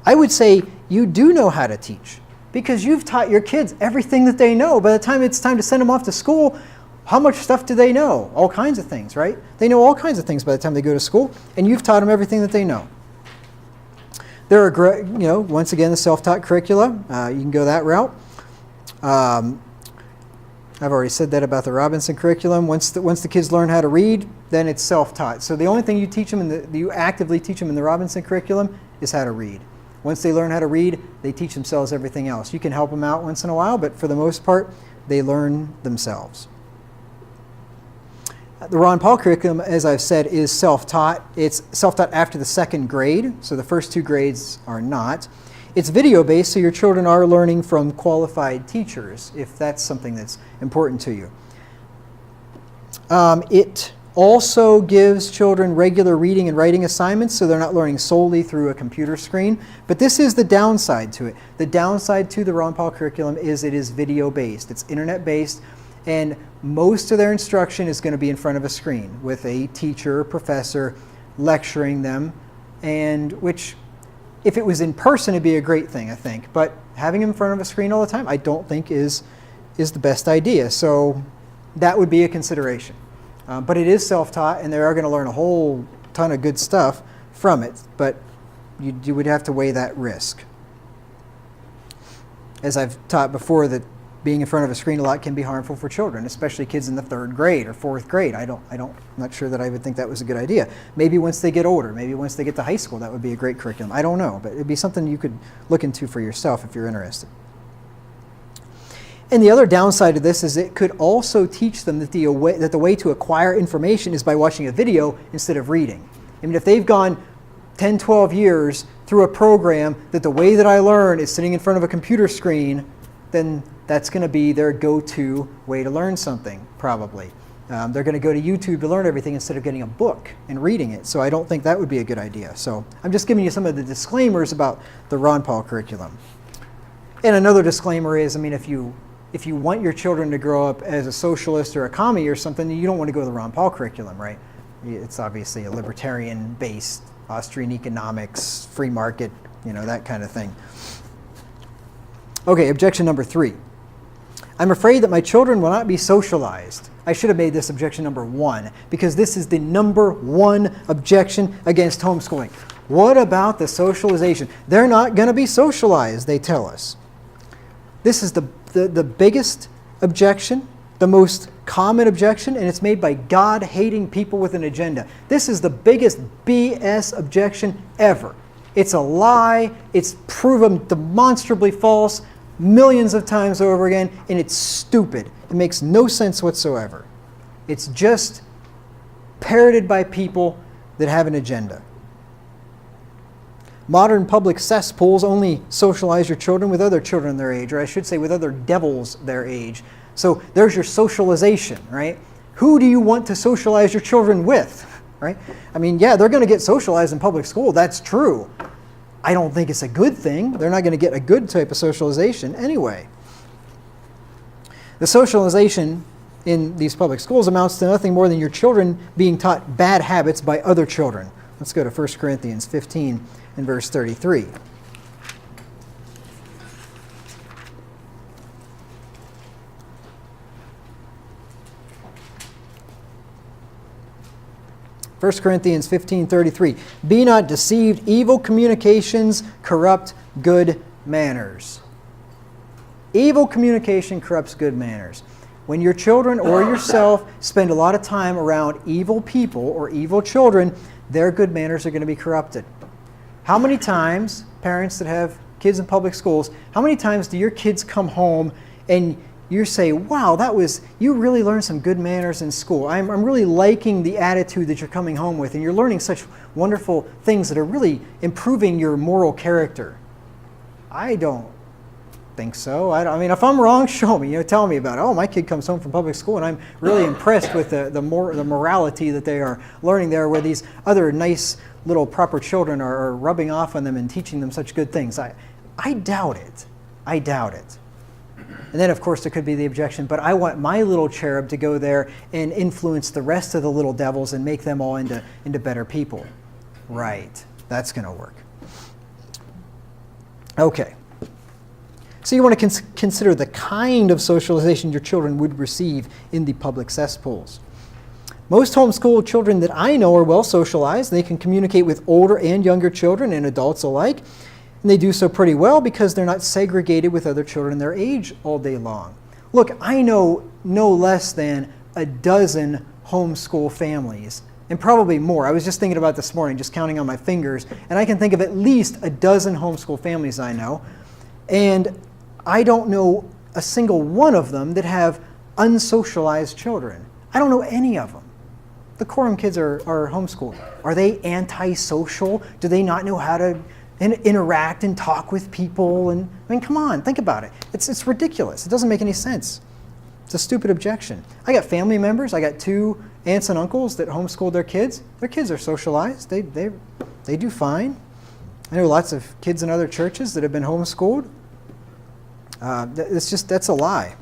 I would say you do know how to teach because you've taught your kids everything that they know. By the time it's time to send them off to school, how much stuff do they know? All kinds of things, right? They know all kinds of things by the time they go to school, and you've taught them everything that they know. There are, once again, the self-taught curricula. You can go that route. I've already said that about the Robinson curriculum. Once the kids learn how to read, then it's self-taught. So the only thing you teach them, you actively teach them in the Robinson curriculum is how to read. Once they learn how to read, they teach themselves everything else. You can help them out once in a while, but for the most part, they learn themselves. The Ron Paul curriculum, as I've said, is self-taught. It's self-taught after the 2nd grade, so the first 2 grades are not. It's video-based, so your children are learning from qualified teachers, if that's something that's important to you. It also gives children regular reading and writing assignments, so they're not learning solely through a computer screen. But this is the downside to it. The downside to the Ron Paul curriculum is it is video-based. It's internet-based, and most of their instruction is going to be in front of a screen with a teacher or professor lecturing them, and which, if it was in person, it'd be a great thing, I think. But having them in front of a screen all the time, I don't think is the best idea. So that would be a consideration. But it is self-taught, and they are going to learn a whole ton of good stuff from it. But you would have to weigh that risk. As I've taught before, that being in front of a screen a lot can be harmful for children, especially kids in the 3rd grade or 4th grade. I'm not sure that I would think that was a good idea. Maybe once they get older, maybe once they get to high school, that would be a great curriculum. I don't know, but it'd be something you could look into for yourself if you're interested. And the other downside of this is it could also teach them that the way to acquire information is by watching a video instead of reading. I mean, if they've gone 10, 12 years through a program that the way that I learn is sitting in front of a computer screen, then that's going to be their go-to way to learn something, probably. They're going to go to YouTube to learn everything instead of getting a book and reading it. So I don't think that would be a good idea. So I'm just giving you some of the disclaimers about the Ron Paul curriculum. And another disclaimer is, I mean, if you want your children to grow up as a socialist or a commie or something, you don't want to go to the Ron Paul curriculum, right? It's obviously a libertarian-based Austrian economics, free market, that kind of thing. Okay, objection number 3. I'm afraid that my children will not be socialized. I should have made this objection number 1, because this is the number 1 objection against homeschooling. What about the socialization? They're not going to be socialized, they tell us. This is the biggest objection, the most common objection, and it's made by God-hating people with an agenda. This is the biggest BS objection ever. It's a lie. It's proven demonstrably false millions of times over again, and it's stupid. It makes no sense whatsoever. It's just parroted by people that have an agenda. Modern public cesspools only socialize your children with other children their age, or I should say with other devils their age. So there's your socialization, right? Who do you want to socialize your children with, right? I mean, yeah, they're going to get socialized in public school. That's true. I don't think it's a good thing. They're not going to get a good type of socialization anyway. The socialization in these public schools amounts to nothing more than your children being taught bad habits by other children. Let's go to 1 Corinthians 15 and verse 33. First Corinthians 15:33. Be not deceived, evil communications corrupt good manners. Evil communication corrupts good manners. When your children or yourself spend a lot of time around evil people or evil children, their good manners are going to be corrupted. How many times, parents that have kids in public schools, how many times do your kids come home and you say, wow, you really learned some good manners in school. I'm really liking the attitude that you're coming home with, and you're learning such wonderful things that are really improving your moral character. I don't think so. I mean, if I'm wrong, show me. Tell me about it. Oh, my kid comes home from public school, and I'm really impressed with the morality that they are learning there, where these other nice little proper children are rubbing off on them and teaching them such good things. I doubt it. I doubt it. And then, of course, there could be the objection, but I want my little cherub to go there and influence the rest of the little devils and make them all into better people. Right. That's going to work. Okay. So you want to consider the kind of socialization your children would receive in the public cesspools. Most homeschool children that I know are well socialized. They can communicate with older and younger children and adults alike. And they do so pretty well because they're not segregated with other children their age all day long. Look, I know no less than a dozen homeschool families, and probably more. I was just thinking about this morning, just counting on my fingers, and I can think of at least a dozen homeschool families I know. And I don't know a single one of them that have unsocialized children. I don't know any of them. The quorum kids are homeschooled. Are they antisocial? Do they not know how to interact and talk with people? And I mean, come on, think about it. It's ridiculous. It doesn't make any sense. It's a stupid objection. I got family members. I got 2 aunts and uncles that homeschooled their kids. Their kids are socialized. They do fine. I know lots of kids in other churches that have been homeschooled. That's a lie.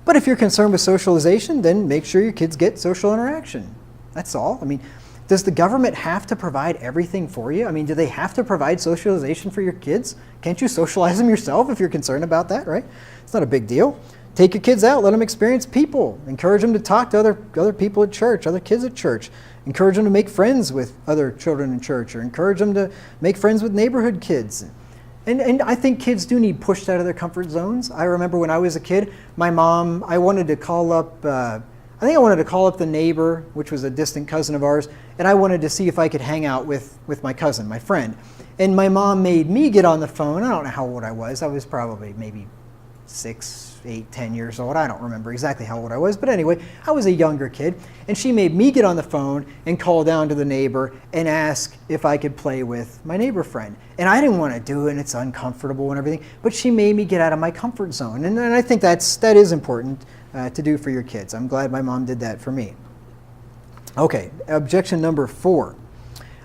But if you're concerned with socialization, then make sure your kids get social interaction. That's all. I mean, does the government have to provide everything for you? I mean, do they have to provide socialization for your kids? Can't you socialize them yourself if you're concerned about that, right? It's not a big deal. Take your kids out, let them experience people. Encourage them to talk to other people at church, other kids at church. Encourage them to make friends with other children in church, or encourage them to make friends with neighborhood kids. And I think kids do need pushed out of their comfort zones. I remember when I was a kid, my mom, I wanted to call up the neighbor, which was a distant cousin of ours, and I wanted to see if I could hang out with my cousin, my friend. And my mom made me get on the phone. I don't know how old I was. I was probably maybe 6, 8, 10 years old. I don't remember exactly how old I was, but anyway, I was a younger kid, and she made me get on the phone and call down to the neighbor and ask if I could play with my neighbor friend. And I didn't want to do it, and it's uncomfortable and everything, but she made me get out of my comfort zone. And I think that is important to do for your kids. I'm glad my mom did that for me. Okay, objection number 4.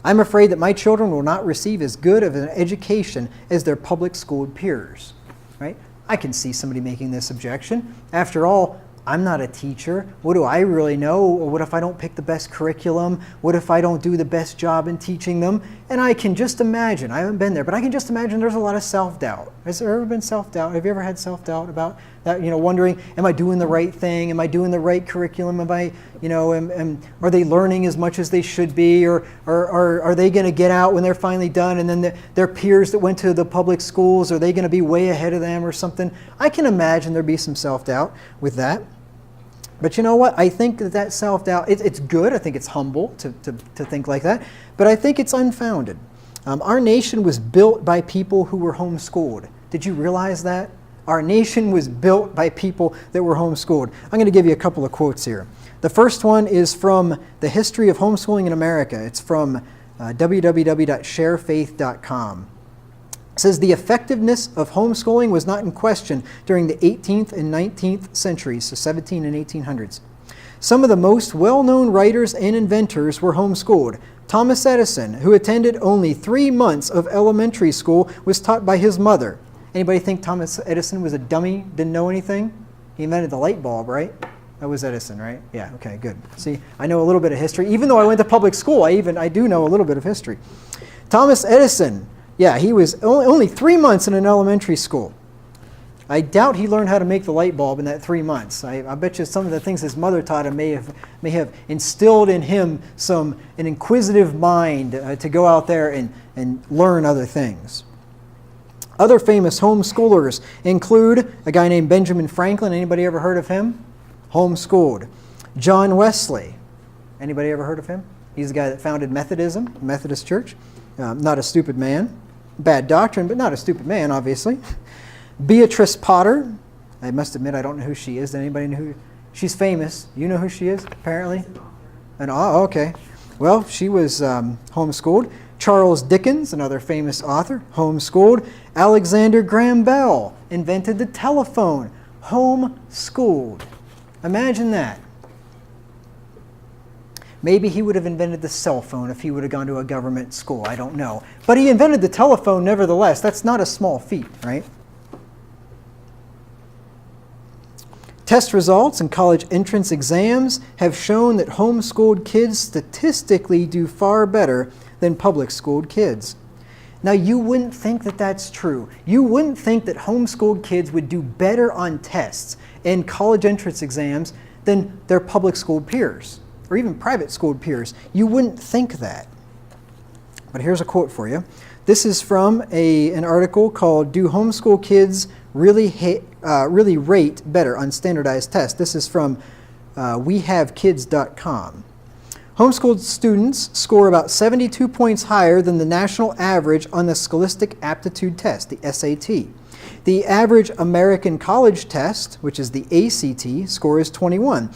I'm afraid that my children will not receive as good of an education as their public school peers. Right? I can see somebody making this objection. After all, I'm not a teacher. What do I really know? Or what if I don't pick the best curriculum? What if I don't do the best job in teaching them? And I can just imagine, I haven't been there, but I can just imagine there's a lot of self-doubt. Has there ever been self-doubt? Have you ever had self-doubt about that? Wondering, am I doing the right thing? Am I doing the right curriculum? Am I, are they learning as much as they should be? Or are they going to get out when they're finally done, and then their peers that went to the public schools, are they going to be way ahead of them or something? I can imagine there'd be some self-doubt with that. But you know what? I think that self-doubt, it's good. I think it's humble to think like that. But I think it's unfounded. Our nation was built by people who were homeschooled. Did you realize that? Our nation was built by people that were homeschooled. I'm going to give you a couple of quotes here. The first one is from The History of Homeschooling in America. It's from www.sharefaith.com. It says, the effectiveness of homeschooling was not in question during the 18th and 19th centuries, so 17 and 1800s. Some of the most well-known writers and inventors were homeschooled. Thomas Edison, who attended only 3 months of elementary school, was taught by his mother. Anybody think Thomas Edison was a dummy, didn't know anything? He invented the light bulb, right? That was Edison, right? Yeah, okay, good. See, I know a little bit of history. Even though I went to public school, I do know a little bit of history. Thomas Edison, yeah, he was only 3 months in an elementary school. I doubt he learned how to make the light bulb in that 3 months. I bet you some of the things his mother taught him may have instilled in him an inquisitive mind to go out there and learn other things. Other famous homeschoolers include a guy named Benjamin Franklin. Anybody ever heard of him? Homeschooled. John Wesley. Anybody ever heard of him? He's the guy that founded Methodism, the Methodist Church. Not a stupid man. Bad doctrine, but not a stupid man, obviously. Beatrice Potter, I must admit, I don't know who she is. Does anybody know who? She's famous. You know who she is, apparently? Okay. Well, she was homeschooled. Charles Dickens, another famous author, homeschooled. Alexander Graham Bell invented the telephone, homeschooled. Imagine that. Maybe he would have invented the cell phone if he would have gone to a government school. I don't know. But he invented the telephone nevertheless. That's not a small feat, right? Test results and college entrance exams have shown that homeschooled kids statistically do far better than public schooled kids. Now, you wouldn't think that that's true. You wouldn't think that homeschooled kids would do better on tests and college entrance exams than their public school peers or even private schooled peers. You wouldn't think that. But here's a quote for you. This is from an article called "Do Homeschool Kids Really Rate Better on Standardized Tests?" This is from wehavekids.com. Homeschooled students score about 72 points higher than the national average on the Scholastic Aptitude Test, the SAT. The average American College Test, which is the ACT, score is 21.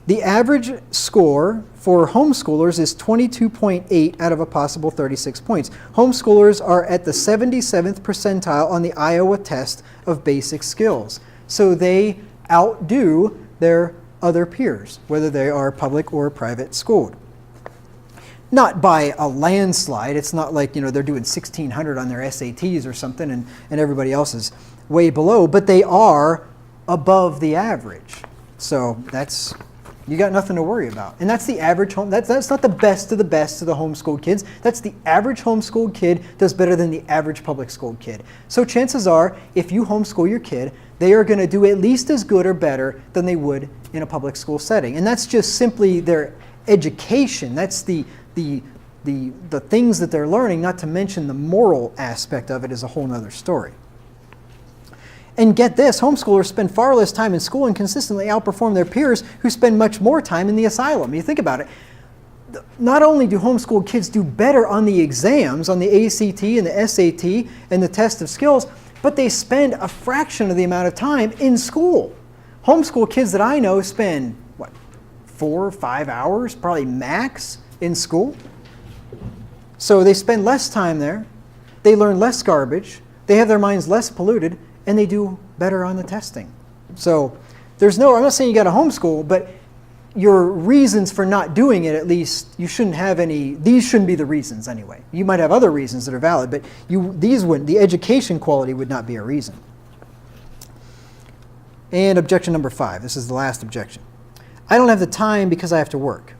The average score for homeschoolers is 22.8 out of a possible 36 points. Homeschoolers are at the 77th percentile on the Iowa test of basic skills. So they outdo their other peers, whether they are public or private schooled. Not by a landslide. It's not like, they're doing 1,600 on their SATs or something and everybody else is way below, but they are above the average. So you got nothing to worry about. And that's the average that's not the best of the homeschooled kids. That's the average homeschooled kid does better than the average public schooled kid. So chances are, if you homeschool your kid, they are going to do at least as good or better than they would in a public school setting. And that's just simply their education. That's the things that they're learning, not to mention the moral aspect of it is a whole other story. And get this, homeschoolers spend far less time in school and consistently outperform their peers who spend much more time in the asylum. You think about it. Not only do homeschooled kids do better on the exams, on the ACT and the SAT and the test of skills, but they spend a fraction of the amount of time in school. Homeschool kids that I know spend, 4 or 5 hours, probably max, in school. So they spend less time there, they learn less garbage, they have their minds less polluted, and they do better on the testing. So I'm not saying you got to homeschool, but your reasons for not doing it, at least, you shouldn't have any, these shouldn't be the reasons anyway. You might have other reasons that are valid, but the education quality would not be a reason. And objection number 5, this is the last objection. I don't have the time because I have to work.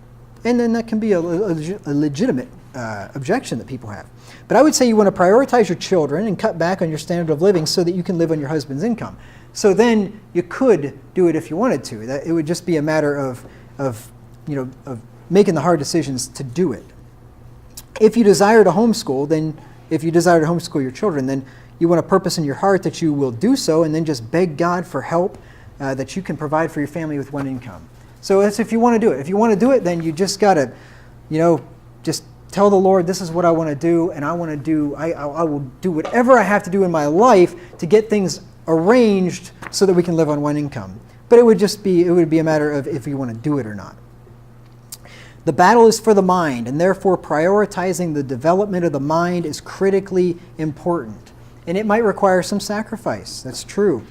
And then that can be a legitimate objection that people have. But I would say you want to prioritize your children and cut back on your standard of living so that you can live on your husband's income. So then you could do it if you wanted to. It would just be a matter of making the hard decisions to do it. If you desire to homeschool your children, then you want a purpose in your heart that you will do so, and then just beg God for help that you can provide for your family with one income. So that's if you want to do it. If you want to do it, then you just got to, just tell the Lord, this is what I want to do, and I will do whatever I have to do in my life to get things arranged so that we can live on one income. But it would be a matter of if you want to do it or not. The battle is for the mind, and therefore prioritizing the development of the mind is critically important. And it might require some sacrifice. That's true.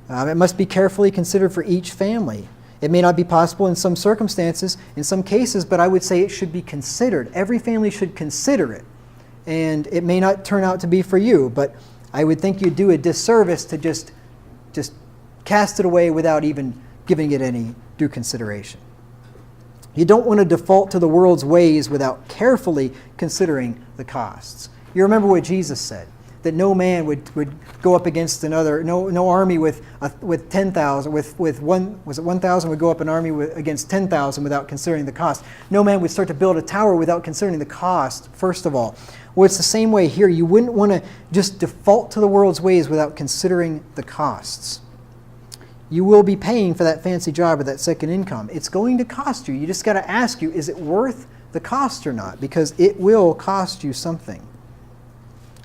It must be carefully considered for each family. It may not be possible in some circumstances, in some cases, but I would say it should be considered. Every family should consider it. And it may not turn out to be for you, but I would think you'd do a disservice to just cast it away without even giving it any due consideration. You don't want to default to the world's ways without carefully considering the costs. You remember what Jesus said, that no man would go up against another, no army with 10,000, with 1,000 would go up an army against 10,000 without considering the cost. No man would start to build a tower without considering the cost, first of all. Well, it's the same way here. You wouldn't want to just default to the world's ways without considering the costs. You will be paying for that fancy job or that second income. It's going to cost you. You just got to ask you, is it worth the cost or not? Because it will cost you something.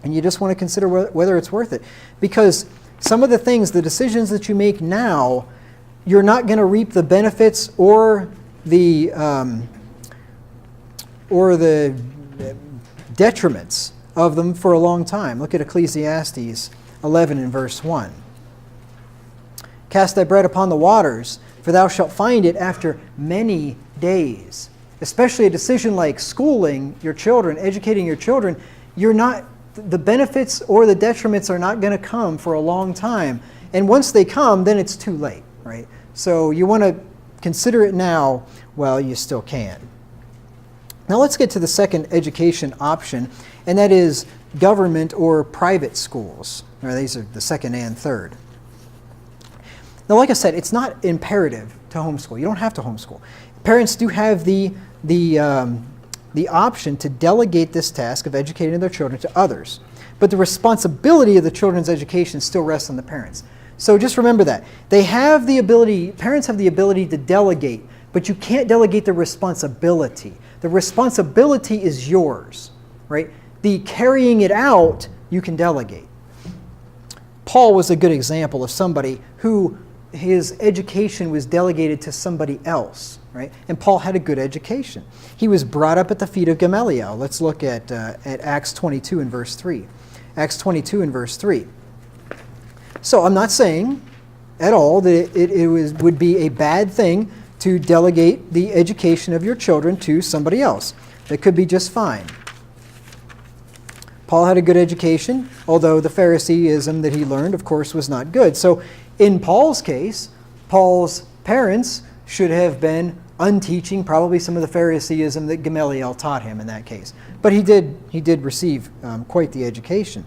And you just want to consider whether it's worth it. Because some of the things, the decisions that you make now, you're not going to reap the benefits or the detriments of them for a long time. Look at Ecclesiastes 11 and verse 1. Cast thy bread upon the waters, for thou shalt find it after many days. Especially a decision like schooling your children, educating your children, the benefits or the detriments are not going to come for a long time. And once they come, then it's too late, right? So you want to consider it now while you still can. Now let's get to the second education option, and that is government or private schools. These are the second and third. Now, like I said, it's not imperative to homeschool. You don't have to homeschool. Parents do have the option to delegate this task of educating their children to others. But the responsibility of the children's education still rests on the parents. So just remember that. Parents have the ability to delegate, but you can't delegate the responsibility. The responsibility is yours, right? The carrying it out, you can delegate. Paul was a good example of somebody who his education was delegated to somebody else, right? And Paul had a good education. He was brought up at the feet of Gamaliel. Let's look at Acts 22 and verse 3. Acts 22 and verse 3. So I'm not saying at all that it would be a bad thing to delegate the education of your children to somebody else. That could be just fine. Paul had a good education, although the Phariseeism that he learned, of course, was not good. So in Paul's case, Paul's parents should have been unteaching probably some of the Phariseeism that Gamaliel taught him in that case. But he did receive quite the education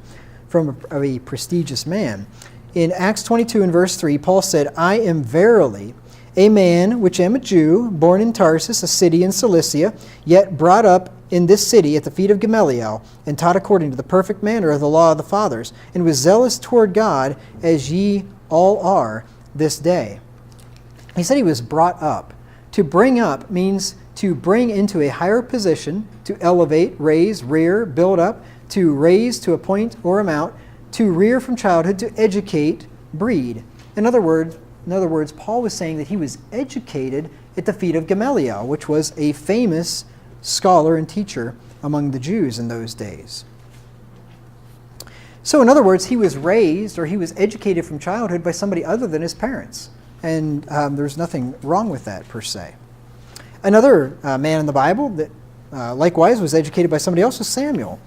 from a prestigious man. In Acts 22 and verse 3, Paul said, I am verily a man which am a Jew, born in Tarsus, a city in Cilicia, yet brought up in this city at the feet of Gamaliel, and taught according to the perfect manner of the law of the fathers, and was zealous toward God, as ye all are this day. He said he was brought up. To bring up means to bring into a higher position, to elevate, raise, rear, build up, to raise, to appoint or amount, to rear from childhood, to educate, breed. In other words, Paul was saying that he was educated at the feet of Gamaliel, which was a famous scholar and teacher among the Jews in those days. So in other words, he was raised or he was educated from childhood by somebody other than his parents. And there's nothing wrong with that per se. Another man in the Bible that likewise was educated by somebody else was Samuel.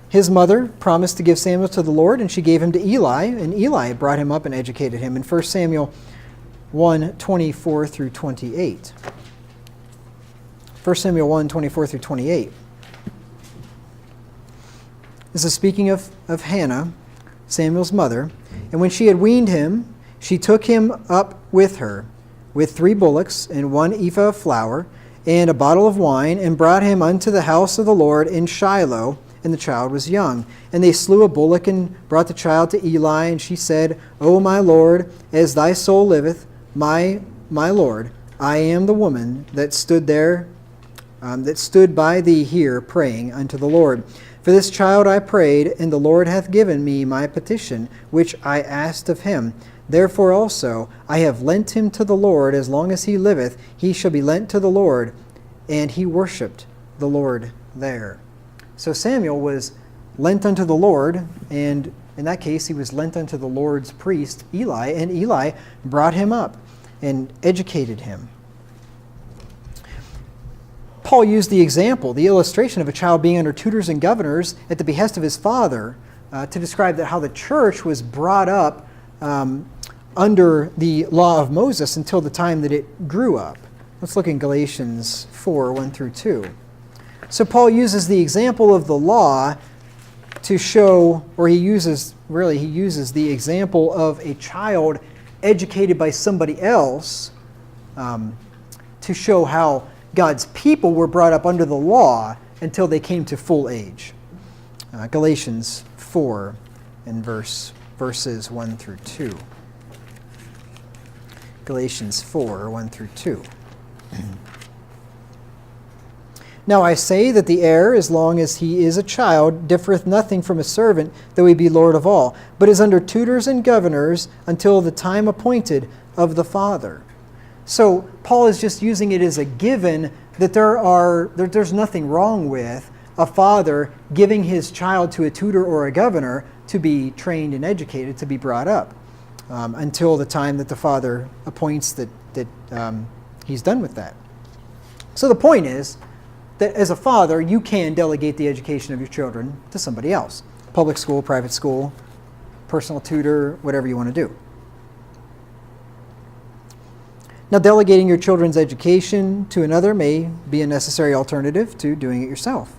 His mother promised to give Samuel to the Lord, and she gave him to Eli, and Eli brought him up and educated him in 1 Samuel 1:24 through 28. 1 Samuel 1:24 through 28. This is speaking of Hannah, Samuel's mother. And when she had weaned him, she took him up with her, with 3 bullocks and 1 ephah of flour, and a bottle of wine, and brought him unto the house of the Lord in Shiloh, and the child was young. And they slew a bullock, and brought the child to Eli, and she said, O my Lord, as thy soul liveth, my Lord, I am the woman that stood there, that stood by thee here, praying unto the Lord. For this child I prayed, and the Lord hath given me my petition, which I asked of him. Therefore also I have lent him to the Lord. As long as he liveth, he shall be lent to the Lord. And he worshipped the Lord there. So Samuel was lent unto the Lord, and in that case he was lent unto the Lord's priest, Eli, and Eli brought him up and educated him. Paul used the example, the illustration of a child being under tutors and governors at the behest of his father to describe how the church was brought up under the law of Moses until the time that it grew up. Let's look in Galatians 4:1 through 2. So Paul uses the example of the law to show, or he uses the example of a child educated by somebody else to show how God's people were brought up under the law until they came to full age. Galatians 4 and verses 1 through 2. Galatians 4, 1 through 2. Now I say that the heir, as long as he is a child, differeth nothing from a servant, though he be Lord of all, but is under tutors and governors until the time appointed of the father. So Paul is just using it as a given that there's nothing wrong with a father giving his child to a tutor or a governor to be trained and educated, to be brought up, until the time that the father appoints that he's done with that. So the point is that as a father, you can delegate the education of your children to somebody else. Public school, private school, personal tutor, whatever you want to do. Now, delegating your children's education to another may be a necessary alternative to doing it yourself.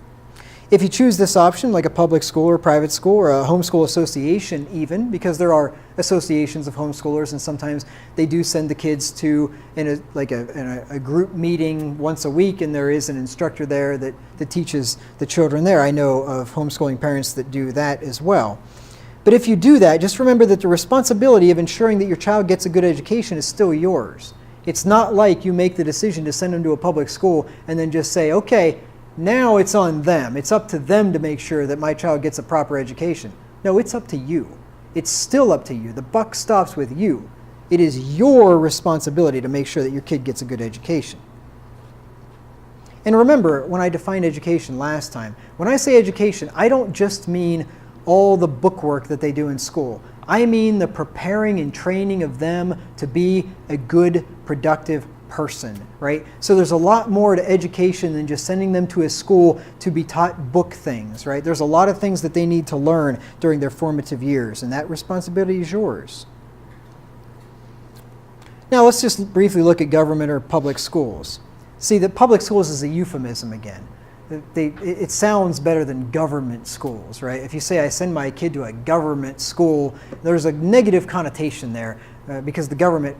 If you choose this option, like a public school or private school or a homeschool association even, because there are associations of homeschoolers and sometimes they do send the kids to a group meeting once a week and there is an instructor there that teaches the children there. I know of homeschooling parents that do that as well. But if you do that, just remember that the responsibility of ensuring that your child gets a good education is still yours. It's not like you make the decision to send them to a public school and then just say, okay, now it's on them. It's up to them to make sure that my child gets a proper education. No, it's up to you. It's still up to you. The buck stops with you. It is your responsibility to make sure that your kid gets a good education. And remember, when I defined education last time, when I say education, I don't just mean all the bookwork that they do in school. I mean the preparing and training of them to be a good, productive person, right? So there's a lot more to education than just sending them to a school to be taught book things, right? There's a lot of things that they need to learn during their formative years, and that responsibility is yours. Now let's just briefly look at government or public schools. See, that public schools is a euphemism again. It sounds better than government schools, right? If you say I send my kid to a government school, there's a negative connotation there because the government,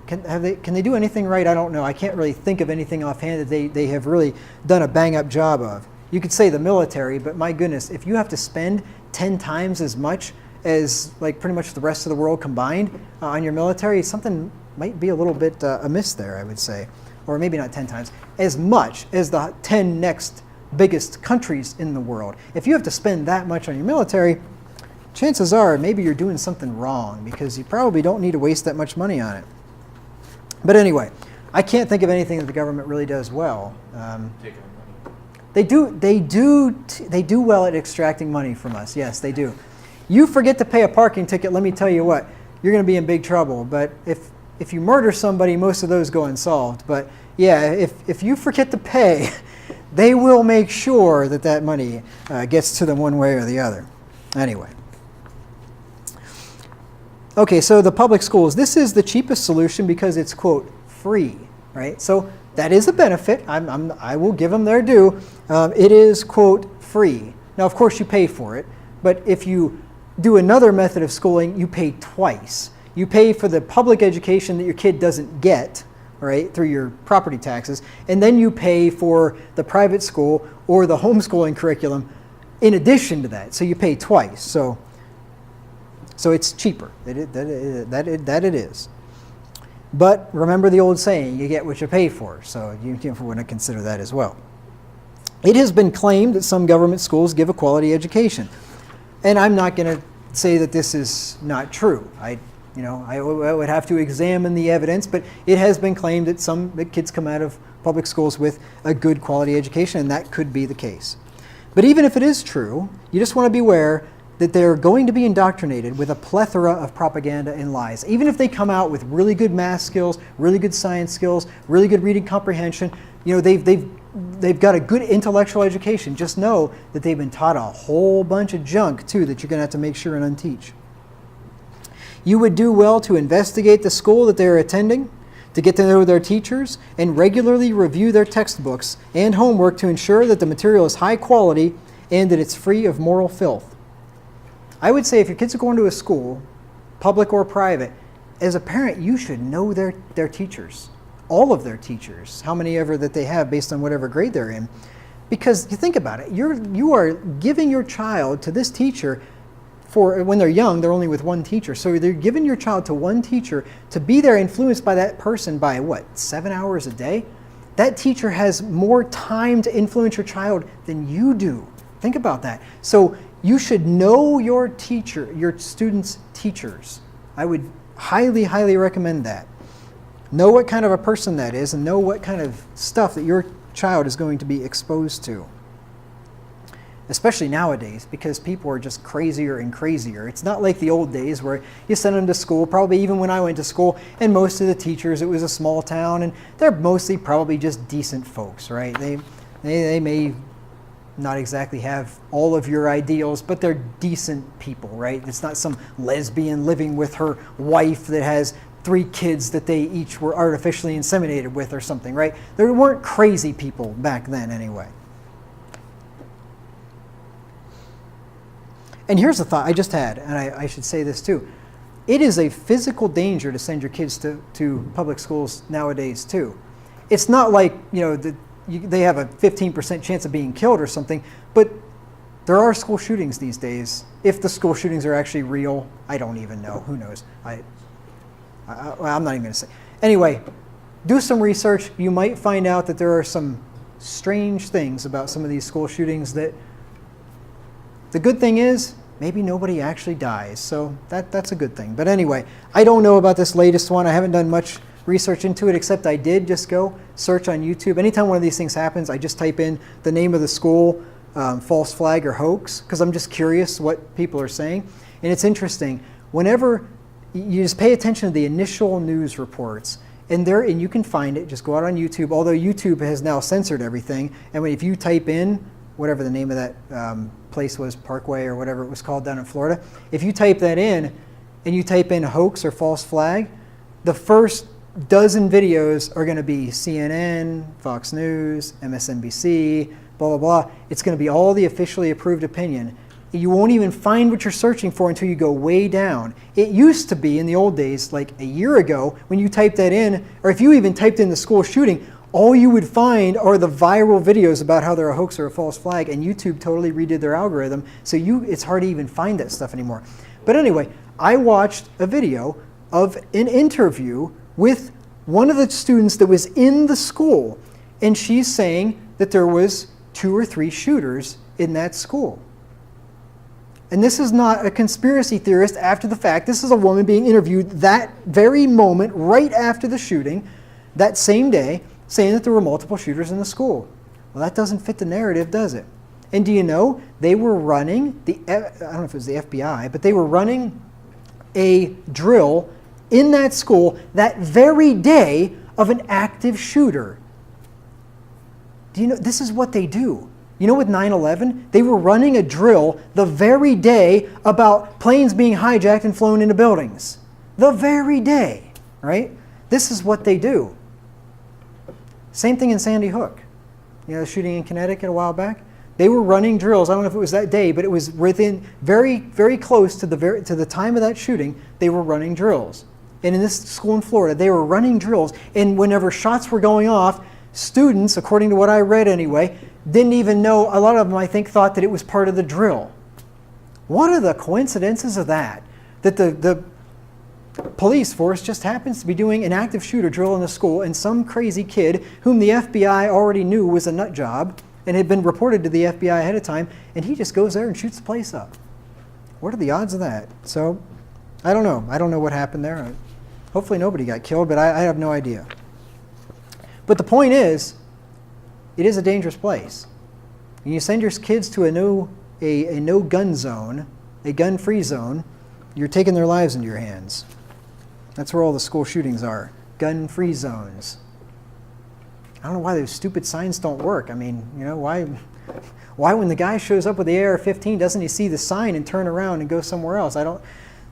can they do anything right? I don't know. I can't really think of anything offhand that they have really done a bang-up job of. You could say the military, but my goodness, if you have to spend 10 times as much as like pretty much the rest of the world combined on your military, something might be a little bit amiss there, I would say. Or maybe not 10 times, as much as the 10 next biggest countries in the world. If you have to spend that much on your military, chances are maybe you're doing something wrong because you probably don't need to waste that much money on it. But anyway, I can't think of anything that the government really does well. Taking money. They do well at extracting money from us. Yes, they do. You forget to pay a parking ticket, let me tell you what, you're going to be in big trouble. But if you murder somebody, most of those go unsolved. But yeah, if you forget to pay, they will make sure that money gets to them one way or the other. Anyway. Okay, so the public schools, this is the cheapest solution because it's, quote, free, right? So that is a benefit. I will give them their due. It is, quote, free. Now, of course, you pay for it. But if you do another method of schooling, you pay twice. You pay for the public education that your kid doesn't get, right, through your property taxes, and then you pay for the private school or the homeschooling curriculum in addition to that. So you pay twice. So it's cheaper. That it is. But remember the old saying, you get what you pay for. So you want to consider that as well. It has been claimed that some government schools give a quality education. And I'm not going to say that this is not true. I would have to examine the evidence, but it has been claimed that kids come out of public schools with a good quality education, and that could be the case. But even if it is true, you just want to be aware that they're going to be indoctrinated with a plethora of propaganda and lies. Even if they come out with really good math skills, really good science skills, really good reading comprehension, they've got a good intellectual education. Just know that they've been taught a whole bunch of junk too that you're going to have to make sure and unteach. You would do well to investigate the school that they're attending, to get to know their teachers, and regularly review their textbooks and homework to ensure that the material is high quality and that it's free of moral filth. I would say if your kids are going to a school, public or private, as a parent, you should know their teachers, all of their teachers, how many ever that they have based on whatever grade they're in. Because you think about it, you are giving your child to this teacher for when they're young, they're only with one teacher. So they're giving your child to one teacher to be there influenced by that person by what, 7 hours a day? That teacher has more time to influence your child than you do. Think about that. So you should know your teacher, your students' teachers. I would highly, highly recommend that. Know what kind of a person that is and know what kind of stuff that your child is going to be exposed to. Especially nowadays, because people are just crazier and crazier. It's not like the old days where you send them to school, probably even when I went to school, and most of the teachers, it was a small town, and they're mostly probably just decent folks, right? They may not exactly have all of your ideals, but they're decent people, right? It's not some lesbian living with her wife that has 3 kids that they each were artificially inseminated with or something, right? There weren't crazy people back then anyway. And here's a thought I just had, and I should say this too. It is a physical danger to send your kids to public schools nowadays too. It's not like, they have a 15% chance of being killed or something, but there are school shootings these days. If the school shootings are actually real, I don't even know. Who knows? I'm not even going to say. Anyway, do some research. You might find out that there are some strange things about some of these school shootings that the good thing is, maybe nobody actually dies, so that's a good thing. But anyway, I don't know about this latest one. I haven't done much research into it, except I did just go search on YouTube. Anytime one of these things happens, I just type in the name of the school, false flag or hoax, because I'm just curious what people are saying. And it's interesting. Whenever you just pay attention to the initial news reports, and you can find it, just go out on YouTube, although YouTube has now censored everything. And if you type in whatever the name of that place was, Parkway or whatever it was called down in Florida, if you type that in and you type in hoax or false flag, the first dozen videos are going to be CNN, Fox News, MSNBC, blah, blah, blah. It's going to be all the officially approved opinion. You won't even find what you're searching for until you go way down. It used to be in the old days, like a year ago, when you typed that in, or if you even typed in the school shooting, all you would find are the viral videos about how they're a hoax or a false flag, and YouTube totally redid their algorithm, so it's hard to even find that stuff anymore. But anyway, I watched a video of an interview with one of the students that was in the school, and she's saying that there was 2 or 3 shooters in that school. And this is not a conspiracy theorist after the fact. This is a woman being interviewed that very moment, right after the shooting, that same day, saying that there were multiple shooters in the school. Well, that doesn't fit the narrative, does it? And do you know, they were running, I don't know if it was the FBI, but they were running a drill in that school that very day of an active shooter. Do you know, this is what they do. You know, with 9/11, they were running a drill the very day about planes being hijacked and flown into buildings. The very day, right? This is what they do. Same thing in Sandy Hook. The shooting in Connecticut a while back. They were running drills. I don't know if it was that day, but it was within very, very close to the time of that shooting. They were running drills. And in this school in Florida, they were running drills. And whenever shots were going off, students, according to what I read anyway, didn't even know. A lot of them, I think, thought that it was part of the drill. What are the coincidences of that? That the police force just happens to be doing an active shooter drill in the school, and some crazy kid whom the FBI already knew was a nut job and had been reported to the FBI ahead of time, and he just goes there and shoots the place up. What are the odds of that? So, I don't know. I don't know what happened there. Hopefully nobody got killed, but I have no idea. But the point is, it is a dangerous place. When you send your kids to a no-gun zone, a gun-free zone, you're taking their lives into your hands. That's where all the school shootings are, gun-free zones. I don't know why those stupid signs don't work. I mean, why when the guy shows up with the AR-15, doesn't he see the sign and turn around and go somewhere else?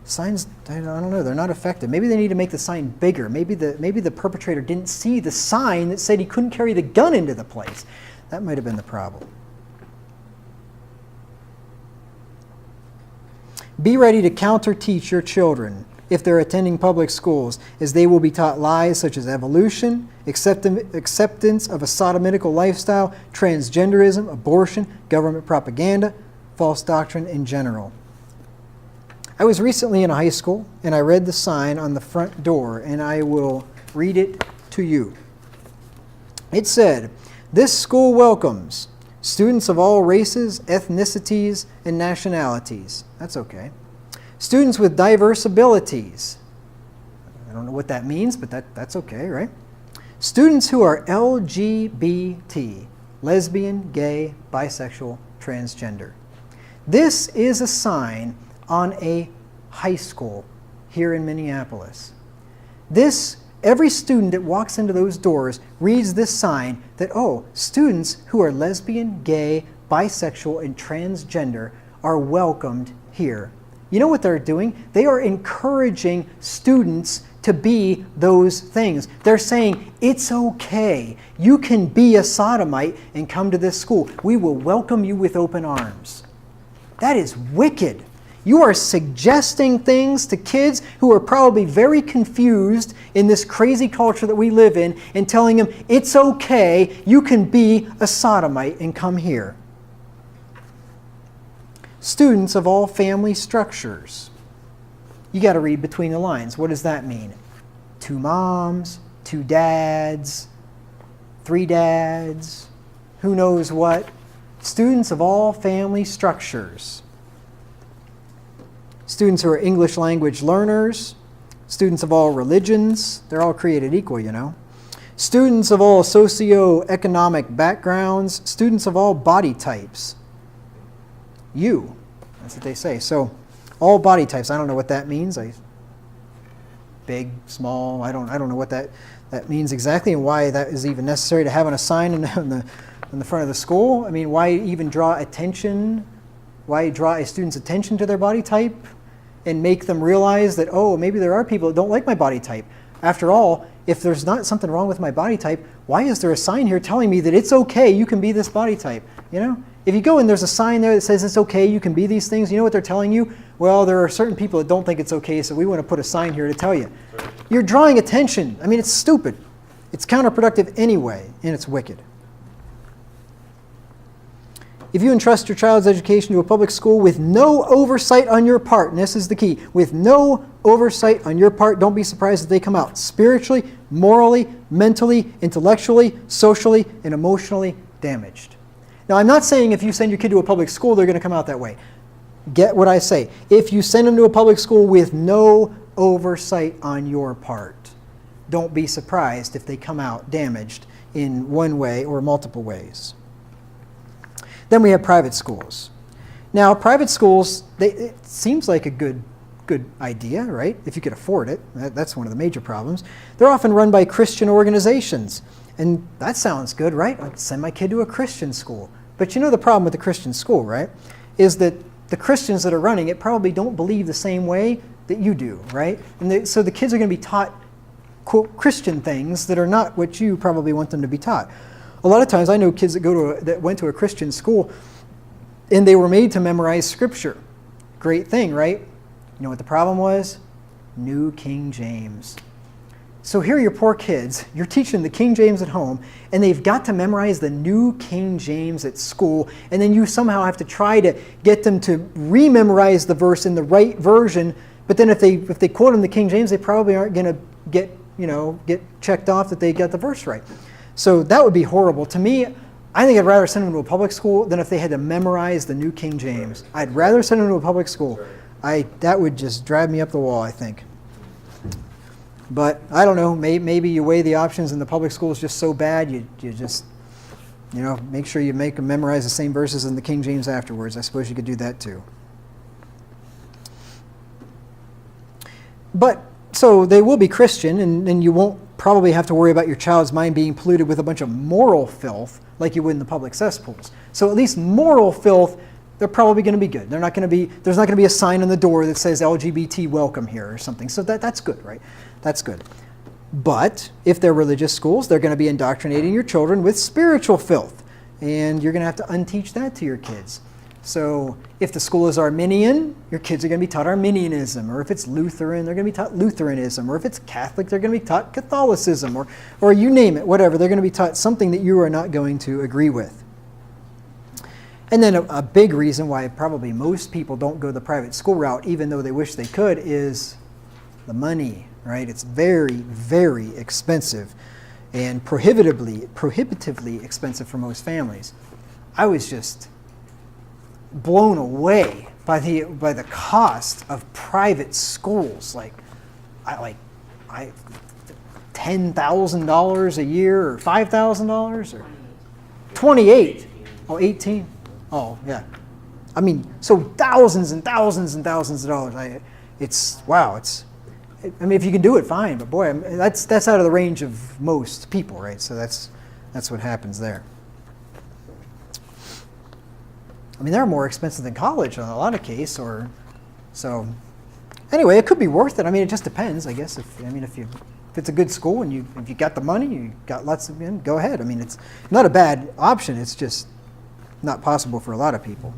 Signs, I don't know, they're not effective. Maybe they need to make the sign bigger. Maybe the perpetrator didn't see the sign that said he couldn't carry the gun into the place. That might have been the problem. Be ready to counter-teach your children if they're attending public schools, as they will be taught lies such as evolution, acceptance of a sodomitical lifestyle, transgenderism, abortion, government propaganda, false doctrine in general. I was recently in a high school, and I read the sign on the front door, and I will read it to you. It said, "This school welcomes students of all races, ethnicities, and nationalities." That's okay. "Students with diverse abilities." I don't know what that means, but that's okay, right? "Students who are LGBT, lesbian, gay, bisexual, transgender." This is a sign on a high school here in Minneapolis. Every student that walks into those doors reads this sign that, oh, students who are lesbian, gay, bisexual, and transgender are welcomed here. You know what they're doing? They are encouraging students to be those things. They're saying, it's okay. You can be a sodomite and come to this school. We will welcome you with open arms. That is wicked. You are suggesting things to kids who are probably very confused in this crazy culture that we live in and telling them, it's okay, you can be a sodomite and come here. "Students of all family structures." You got to read between the lines. What does that mean? 2 moms, 2 dads, 3 dads, who knows what? Students of all family structures. Students who are English language learners, students of all religions, they're all created equal, you know. Students of all socioeconomic backgrounds, students of all body types. That's what they say. So, all body types, I don't know what that means. Big, small, I don't know what that means exactly and why that is even necessary to have on a sign in the front of the school. I mean, why even draw attention? Why draw a student's attention to their body type and make them realize that, oh, maybe there are people that don't like my body type. After all, if there's not something wrong with my body type, why is there a sign here telling me that it's okay, you can be this body type? You know, if you go and there's a sign there that says it's okay, you can be these things, you know what they're telling you? Well, there are certain people that don't think it's okay, so we want to put a sign here to tell you. You're drawing attention. I mean, it's stupid. It's counterproductive anyway, and it's wicked. If you entrust your child's education to a public school with no oversight on your part, and this is the key, with no oversight on your part, don't be surprised if they come out spiritually, morally, mentally, intellectually, socially, and emotionally damaged. Now, I'm not saying if you send your kid to a public school, they're going to come out that way. Get what I say. If you send them to a public school with no oversight on your part, don't be surprised if they come out damaged in one way or multiple ways. Then we have private schools. Now, private schools, it seems like a good idea, right? If you could afford it. That's one of the major problems. They're often run by Christian organizations. And that sounds good, right? I'd send my kid to a Christian school. But you know the problem with the Christian school, right? Is that the Christians that are running it probably don't believe the same way that you do, right? And so the kids are going to be taught, quote, Christian things that are not what you probably want them to be taught. A lot of times I know kids that went to a Christian school and they were made to memorize scripture. Great thing, right? You know what the problem was? New King James. So here are your poor kids. You're teaching the King James at home, and they've got to memorize the New King James at school, and then you somehow have to try to get them to rememorize the verse in the right version. But then if they quote in the King James, they probably aren't going to get checked off that they got the verse right. So that would be horrible. To me, I think I'd rather send them to a public school than if they had to memorize the New King James. I'd rather send them to a public school. That would just drive me up the wall, I think. But I don't know, maybe you weigh the options and the public school is just so bad, you just, make sure you make them memorize the same verses in the King James afterwards. I suppose you could do that too. But, so they will be Christian, and you won't probably have to worry about your child's mind being polluted with a bunch of moral filth like you would in the public cesspools. So at least moral filth, they're probably going to be good. There's not going to be a sign on the door that says LGBT welcome here or something. So that's good, right? That's good. But if they're religious schools, they're going to be indoctrinating your children with spiritual filth. And you're going to have to unteach that to your kids. So if the school is Arminian, your kids are going to be taught Arminianism. Or if it's Lutheran, they're going to be taught Lutheranism. Or if it's Catholic, they're going to be taught Catholicism. Or you name it, whatever. They're going to be taught something that you are not going to agree with. And then a big reason why probably most people don't go the private school route, even though they wish they could, is the money, right? It's very, very expensive and prohibitively expensive for most families. I was just blown away by the cost of private schools. Like $10,000 a year, or $5,000, or 28. Oh, 18. Oh, yeah. I mean, so thousands and thousands and thousands of dollars. I mean, if you can do it, fine. But boy, that's out of the range of most people, right? So that's what happens there. I mean, they're more expensive than college in a lot of cases, so. Anyway, it could be worth it. I mean, it just depends, I guess. If it's a good school and if you got the money, you got lots of, go ahead. I mean, it's not a bad option. It's just not possible for a lot of people.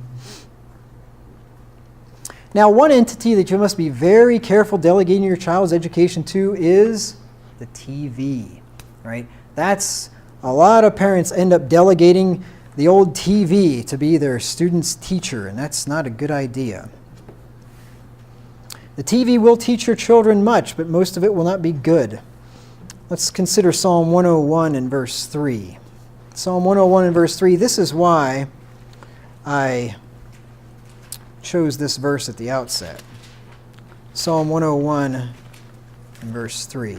Now, one entity that you must be very careful delegating your child's education to is the TV, right? That's a lot of parents end up delegating the old TV to be their student's teacher, and that's not a good idea. The TV will teach your children much, but most of it will not be good. Let's consider Psalm 101 and verse 3. Psalm 101 and verse 3, this is why I chose this verse at the outset. Psalm 101 and verse 3.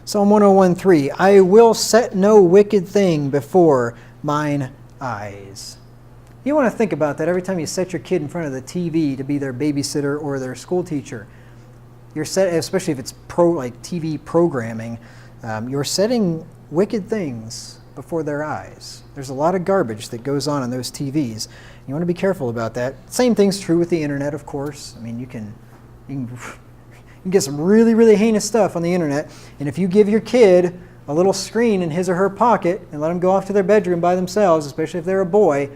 Psalm 101:3, I will set no wicked thing before mine eyes. You want to think about that every time you set your kid in front of the TV to be their babysitter or their school teacher. You're set, especially if it's like TV programming, you're setting wicked things before their eyes. There's a lot of garbage that goes on those TVs. You want to be careful about that. Same thing's true with the internet, of course. I mean, you can get some really, really heinous stuff on the internet. And if you give your kid a little screen in his or her pocket and let them go off to their bedroom by themselves, especially if they're a boy,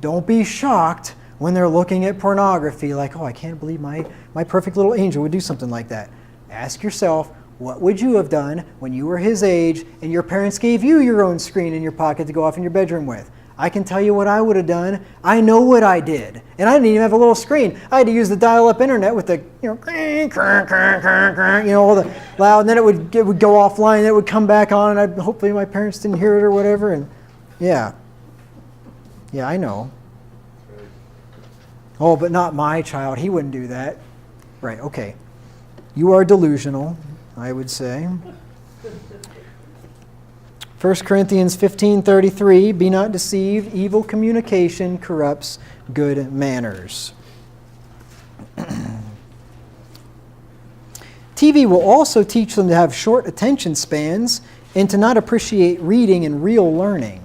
don't be shocked when they're looking at pornography like, oh, I can't believe my perfect little angel would do something like that. Ask yourself, what would you have done when you were his age and your parents gave you your own screen in your pocket to go off in your bedroom with? I can tell you what I would have done. I know what I did. And I didn't even have a little screen. I had to use the dial-up internet with the, all the loud, and then it would go offline, and it would come back on, and hopefully my parents didn't hear it or whatever. And yeah, I know. Oh, but not my child. He wouldn't do that. Right, okay. You are delusional, I would say. 1 Corinthians 15:33, be not deceived, evil communication corrupts good manners. TV will also teach them to have short attention spans and to not appreciate reading and real learning.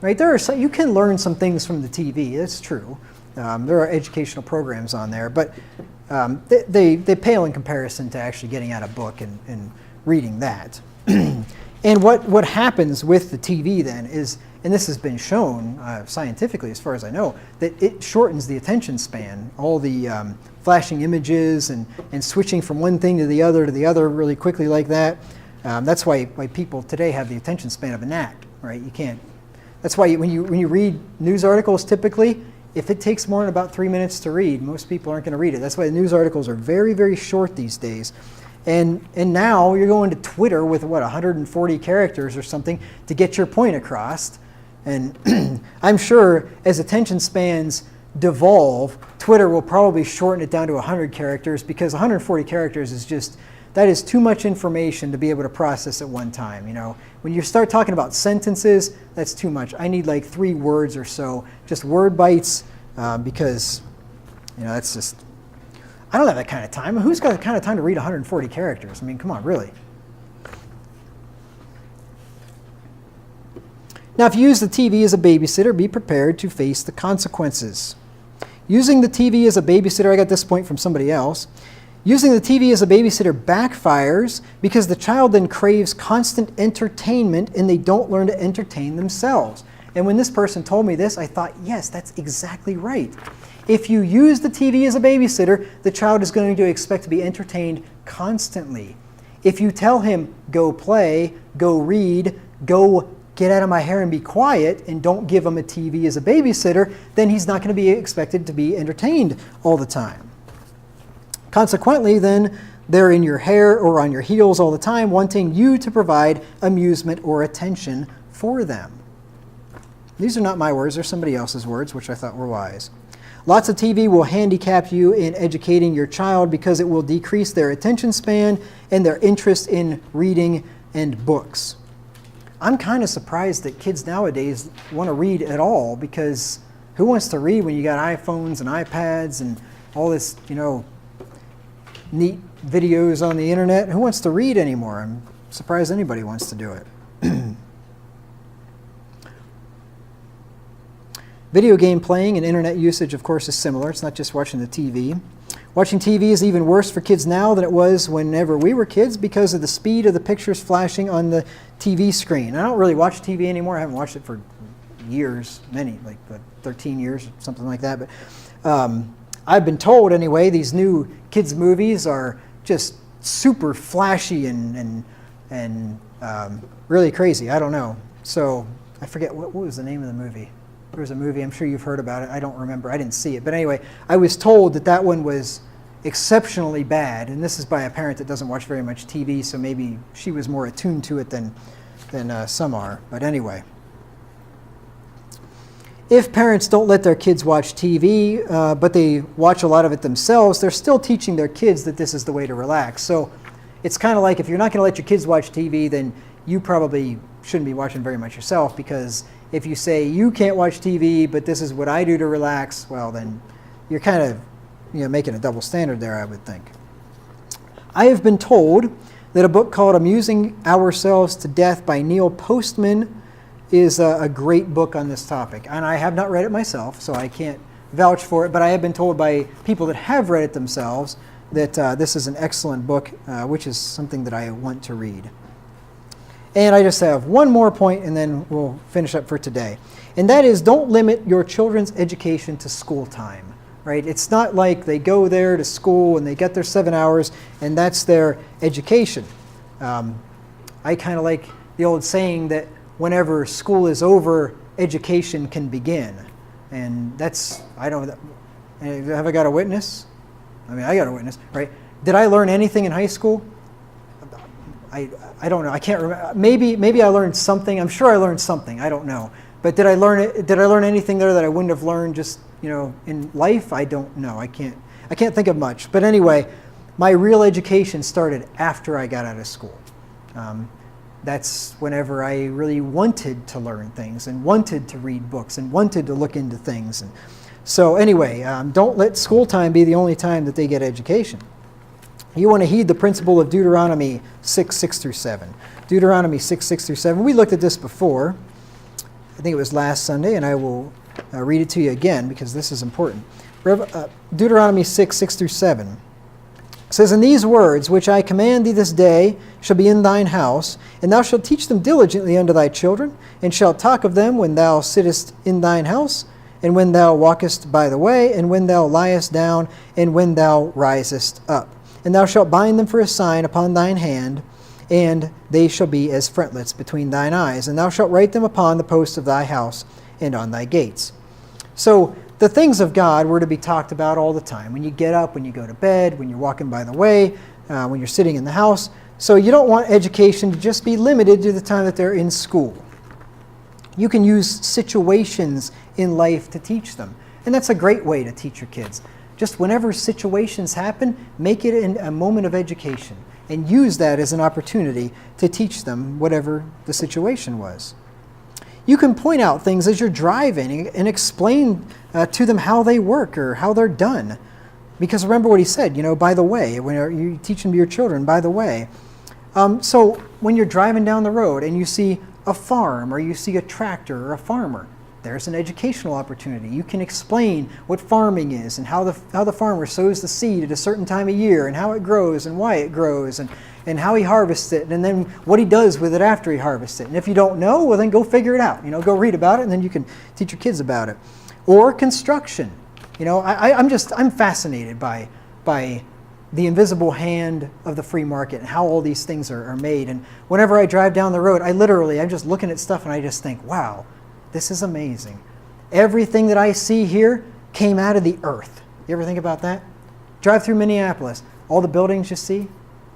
Right? You can learn some things from the TV, it's true. There are educational programs on there, but they pale in comparison to actually getting out a book and reading that. And what happens with the TV then is, and this has been shown scientifically as far as I know, that it shortens the attention span. All the flashing images and switching from one thing to the other really quickly like that. That's why people today have the attention span of a gnat, right? You can't. That's why when you read news articles typically, if it takes more than about 3 minutes to read, most people aren't going to read it. That's why the news articles are very, very short these days. And now you're going to Twitter with, 140 characters or something to get your point across. And I'm sure as attention spans devolve, Twitter will probably shorten it down to 100 characters because 140 characters that is too much information to be able to process at one time. When you start talking about sentences, that's too much. I need like 3 words or so, just word bites, because that's just, I don't have that kind of time. Who's got the kind of time to read 140 characters? I mean, come on, really. Now, if you use the TV as a babysitter, be prepared to face the consequences. Using the TV as a babysitter, I got this point from somebody else. Using the TV as a babysitter backfires because the child then craves constant entertainment and they don't learn to entertain themselves. And when this person told me this, I thought, yes, that's exactly right. If you use the TV as a babysitter, the child is going to expect to be entertained constantly. If you tell him, go play, go read, go get out of my hair and be quiet and don't give him a TV as a babysitter, then he's not going to be expected to be entertained all the time. Consequently, then, they're in your hair or on your heels all the time, wanting you to provide amusement or attention for them. These are not my words, they're somebody else's words, which I thought were wise. Lots of TV will handicap you in educating your child because it will decrease their attention span and their interest in reading and books. I'm kind of surprised that kids nowadays want to read at all, because who wants to read when you got iPhones and iPads and all this, neat videos on the internet? Who wants to read anymore? I'm surprised anybody wants to do it. Video game playing and internet usage, of course, is similar. It's not just watching the TV. Watching TV is even worse for kids now than it was whenever we were kids because of the speed of the pictures flashing on the TV screen. I don't really watch TV anymore. I haven't watched it for years, like 13 years, or something like that. But I've been told, anyway, these new kids' movies are just super flashy and really crazy. I don't know. So I forget, what was the name of the movie? There was a movie, I'm sure you've heard about it. I don't remember. I didn't see it. But anyway, I was told that one was exceptionally bad. And this is by a parent that doesn't watch very much TV, so maybe she was more attuned to it than some are. But anyway. If parents don't let their kids watch TV, but they watch a lot of it themselves, they're still teaching their kids that this is the way to relax. So it's kind of like, if you're not going to let your kids watch TV, then you probably shouldn't be watching very much yourself, because if you say you can't watch TV, but this is what I do to relax, well, then you're kind of making a double standard there, I would think. I have been told that a book called Amusing Ourselves to Death by Neil Postman is a great book on this topic. And I have not read it myself, so I can't vouch for it, but I have been told by people that have read it themselves that this is an excellent book, which is something that I want to read. And I just have one more point, and then we'll finish up for today. And that is, don't limit your children's education to school time, right? It's not like they go there to school and they get their 7 hours and that's their education. I kind of like the old saying that whenever school is over, education can begin. And that's, have I got a witness? I mean, I got a witness, right? Did I learn anything in high school? I don't know. I can't remember. Maybe I learned something. I'm sure I learned something. I don't know. But did I learn anything there that I wouldn't have learned just in life? I don't know. I can't think of much. But anyway, my real education started after I got out of school. That's whenever I really wanted to learn things and wanted to read books and wanted to look into things. And so anyway, don't let school time be the only time that they get education. You want to heed the principle of Deuteronomy 6:6-7. Deuteronomy 6:6-7. We looked at this before. I think it was last Sunday, and I will read it to you again because this is important. Deuteronomy 6:6-7 says, "And these words which I command thee this day shall be in thine house, and thou shalt teach them diligently unto thy children, and shalt talk of them when thou sittest in thine house, and when thou walkest by the way, and when thou liest down, and when thou risest up. And thou shalt bind them for a sign upon thine hand, and they shall be as frontlets between thine eyes. And thou shalt write them upon the posts of thy house and on thy gates." So the things of God were to be talked about all the time. When you get up, when you go to bed, when you're walking by the way, when you're sitting in the house. So you don't want education to just be limited to the time that they're in school. You can use situations in life to teach them. And that's a great way to teach your kids. Just whenever situations happen, make it a moment of education and use that as an opportunity to teach them whatever the situation was. You can point out things as you're driving and explain to them how they work or how they're done. Because remember what he said, by the way, when you teach them to your children, by the way. So when you're driving down the road and you see a farm or you see a tractor or a farmer, there's an educational opportunity. You can explain what farming is and how the farmer sows the seed at a certain time of year and how it grows and why it grows and how he harvests it and then what he does with it after he harvests it. And if you don't know, well then go figure it out. Go read about it and then you can teach your kids about it. Or construction. I'm fascinated by the invisible hand of the free market and how all these things are made. And whenever I drive down the road, I'm just looking at stuff and I just think, wow, this is amazing. Everything that I see here came out of the earth. You ever think about that? Drive through Minneapolis, all the buildings you see,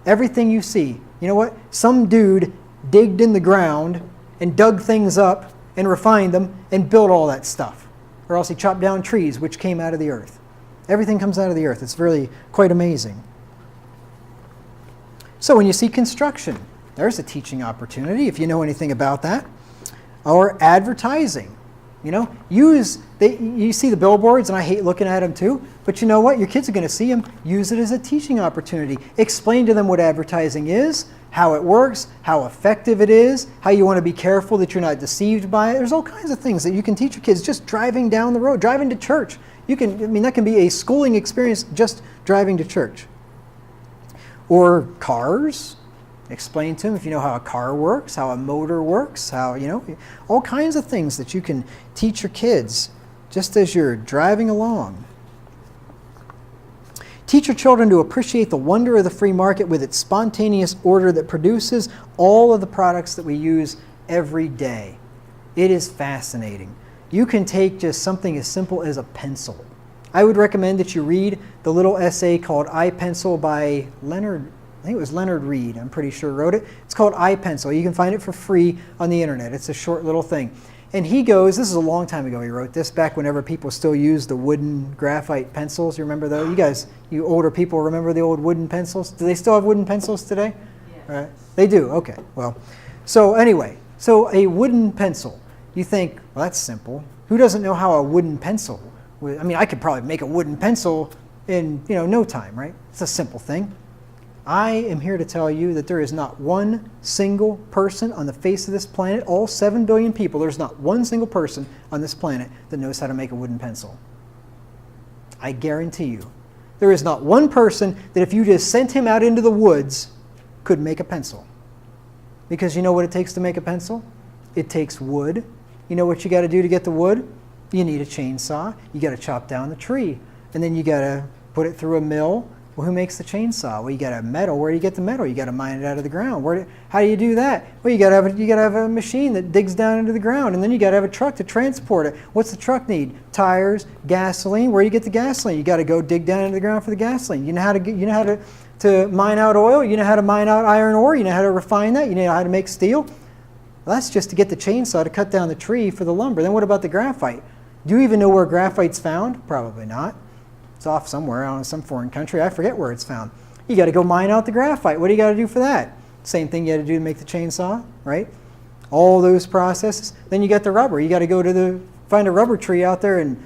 everything you see. You know what? Some dude digged in the ground and dug things up and refined them and built all that stuff. Or else he chopped down trees, which came out of the earth. Everything comes out of the earth. It's really quite amazing. So when you see construction, there's a teaching opportunity if you know anything about that. Or advertising. You know, you see the billboards, and I hate looking at them too, but you know what? Your kids are going to see them. Use it as a teaching opportunity. Explain to them what advertising is, how it works, how effective it is, how you want to be careful that you're not deceived by it. There's all kinds of things that you can teach your kids just driving down the road, driving to church. That can be a schooling experience just driving to church. Or cars. Explain to them if you know how a car works, how a motor works, all kinds of things that you can teach your kids just as you're driving along. Teach your children to appreciate the wonder of the free market with its spontaneous order that produces all of the products that we use every day. It is fascinating. You can take just something as simple as a pencil. I would recommend that you read the little essay called I Pencil by I think it was Leonard Reed, I'm pretty sure wrote it. It's called I Pencil. You can find it for free on the internet. It's a short little thing. And he goes, this is a long time ago he wrote this, back whenever people still used the wooden graphite pencils. You remember those? You older people remember the old wooden pencils? Do they still have wooden pencils today? Yes. Right? They do, okay. Well, so anyway, a wooden pencil. You think, well, that's simple. Who doesn't know how a wooden pencil, I could probably make a wooden pencil in no time, right? It's a simple thing. I am here to tell you that there is not one single person on the face of this planet, all 7 billion people, there's not one single person on this planet that knows how to make a wooden pencil. I guarantee you. There is not one person that if you just sent him out into the woods could make a pencil. Because you know what it takes to make a pencil? It takes wood. You know what you got to do to get the wood? You need a chainsaw. You got to chop down the tree. And then you got to put it through a mill. Well, who makes the chainsaw? Well, you got to have metal. Where do you get the metal? You got to mine it out of the ground. How do you do that? Well, you got to have a machine that digs down into the ground, and then you got to have a truck to transport it. What's the truck need? Tires, gasoline. Where do you get the gasoline? You got to go dig down into the ground for the gasoline. You know how to mine out oil. You know how to mine out iron ore. You know how to refine that. You know how to make steel. Well, that's just to get the chainsaw to cut down the tree for the lumber. Then what about the graphite? Do you even know where graphite's found? Probably not. It's off somewhere, I don't know, some foreign country. I forget where it's found. You got to go mine out the graphite. What do you got to do for that? Same thing you got to do to make the chainsaw, right? All those processes. Then you got the rubber. You got to go find a rubber tree out there in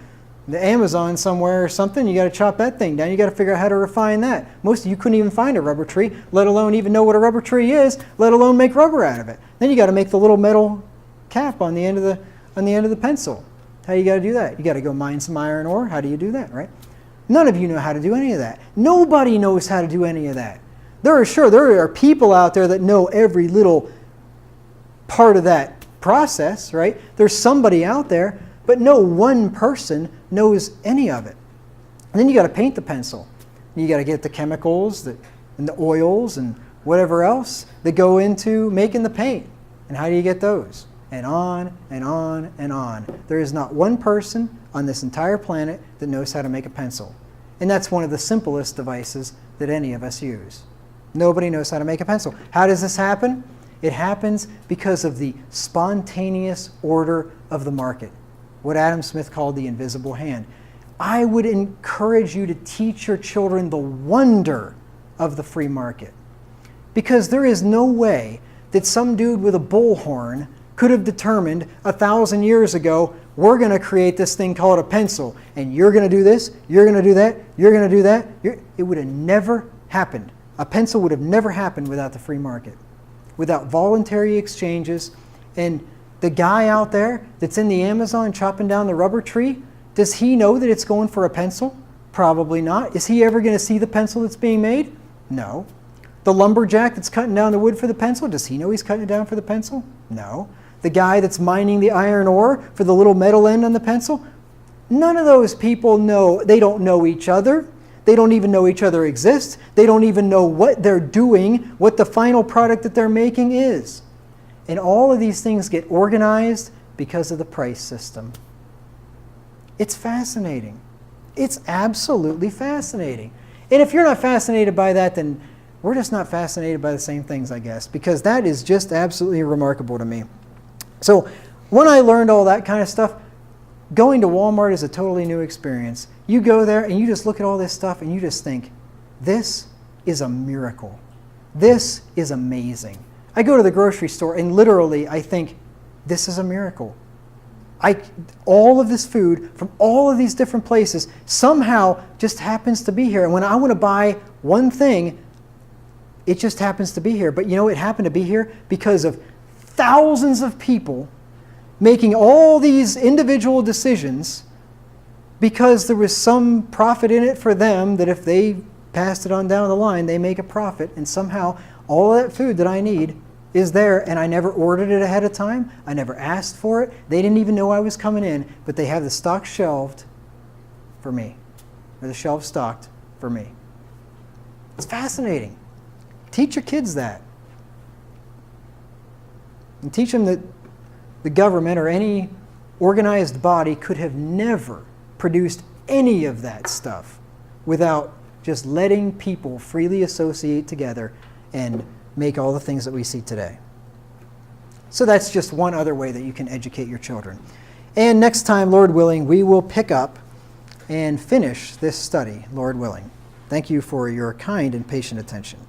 the Amazon somewhere or something. You got to chop that thing down. You got to figure out how to refine that. Most of you couldn't even find a rubber tree, let alone even know what a rubber tree is, let alone make rubber out of it. Then you got to make the little metal cap on the end of the pencil. How you got to do that? You got to go mine some iron ore. How do you do that, right? None of you know how to do any of that. Nobody knows how to do any of that. There are people out there that know every little part of that process, right? There's somebody out there, but no one person knows any of it. And then you got to paint the pencil. You got to get the chemicals and the oils and whatever else that go into making the paint. And how do you get those? And on and on and on. There is not one person on this entire planet that knows how to make a pencil. And that's one of the simplest devices that any of us use. Nobody knows how to make a pencil. How does this happen? It happens because of the spontaneous order of the market, what Adam Smith called the invisible hand. I would encourage you to teach your children the wonder of the free market, because there is no way that some dude with a bullhorn could have determined 1,000 years ago, we're going to create this thing called a pencil, and you're going to do this, you're going to do that, you're going to do that. It would have never happened. A pencil would have never happened without the free market, without voluntary exchanges. And the guy out there that's in the Amazon chopping down the rubber tree, does he know that it's going for a pencil? Probably not. Is he ever going to see the pencil that's being made? No. The lumberjack that's cutting down the wood for the pencil, does he know he's cutting it down for the pencil? No. The guy that's mining the iron ore for the little metal end on the pencil? None of those people know. They don't know each other. They don't even know each other exists. They don't even know what they're doing, what the final product that they're making is. And all of these things get organized because of the price system. It's fascinating. It's absolutely fascinating. And if you're not fascinated by that, then we're just not fascinated by the same things, I guess, because that is just absolutely remarkable to me. So when I learned all that kind of stuff, going to Walmart is a totally new experience. You go there and you just look at all this stuff and you just think, this is a miracle. This is amazing. I go to the grocery store and literally I think, this is a miracle. All of this food from all of these different places somehow just happens to be here. And when I want to buy one thing, it just happens to be here. But you know, it happened to be here because of thousands of people making all these individual decisions because there was some profit in it for them, that if they passed it on down the line, they make a profit. And somehow all of that food that I need is there, and I never ordered it ahead of time. I never asked for it. They didn't even know I was coming in, but they have the stock shelved for me, or the shelf stocked for me. It's fascinating. Teach your kids that. And teach them that the government or any organized body could have never produced any of that stuff without just letting people freely associate together and make all the things that we see today. So that's just one other way that you can educate your children. And next time, Lord willing, we will pick up and finish this study, Lord willing. Thank you for your kind and patient attention.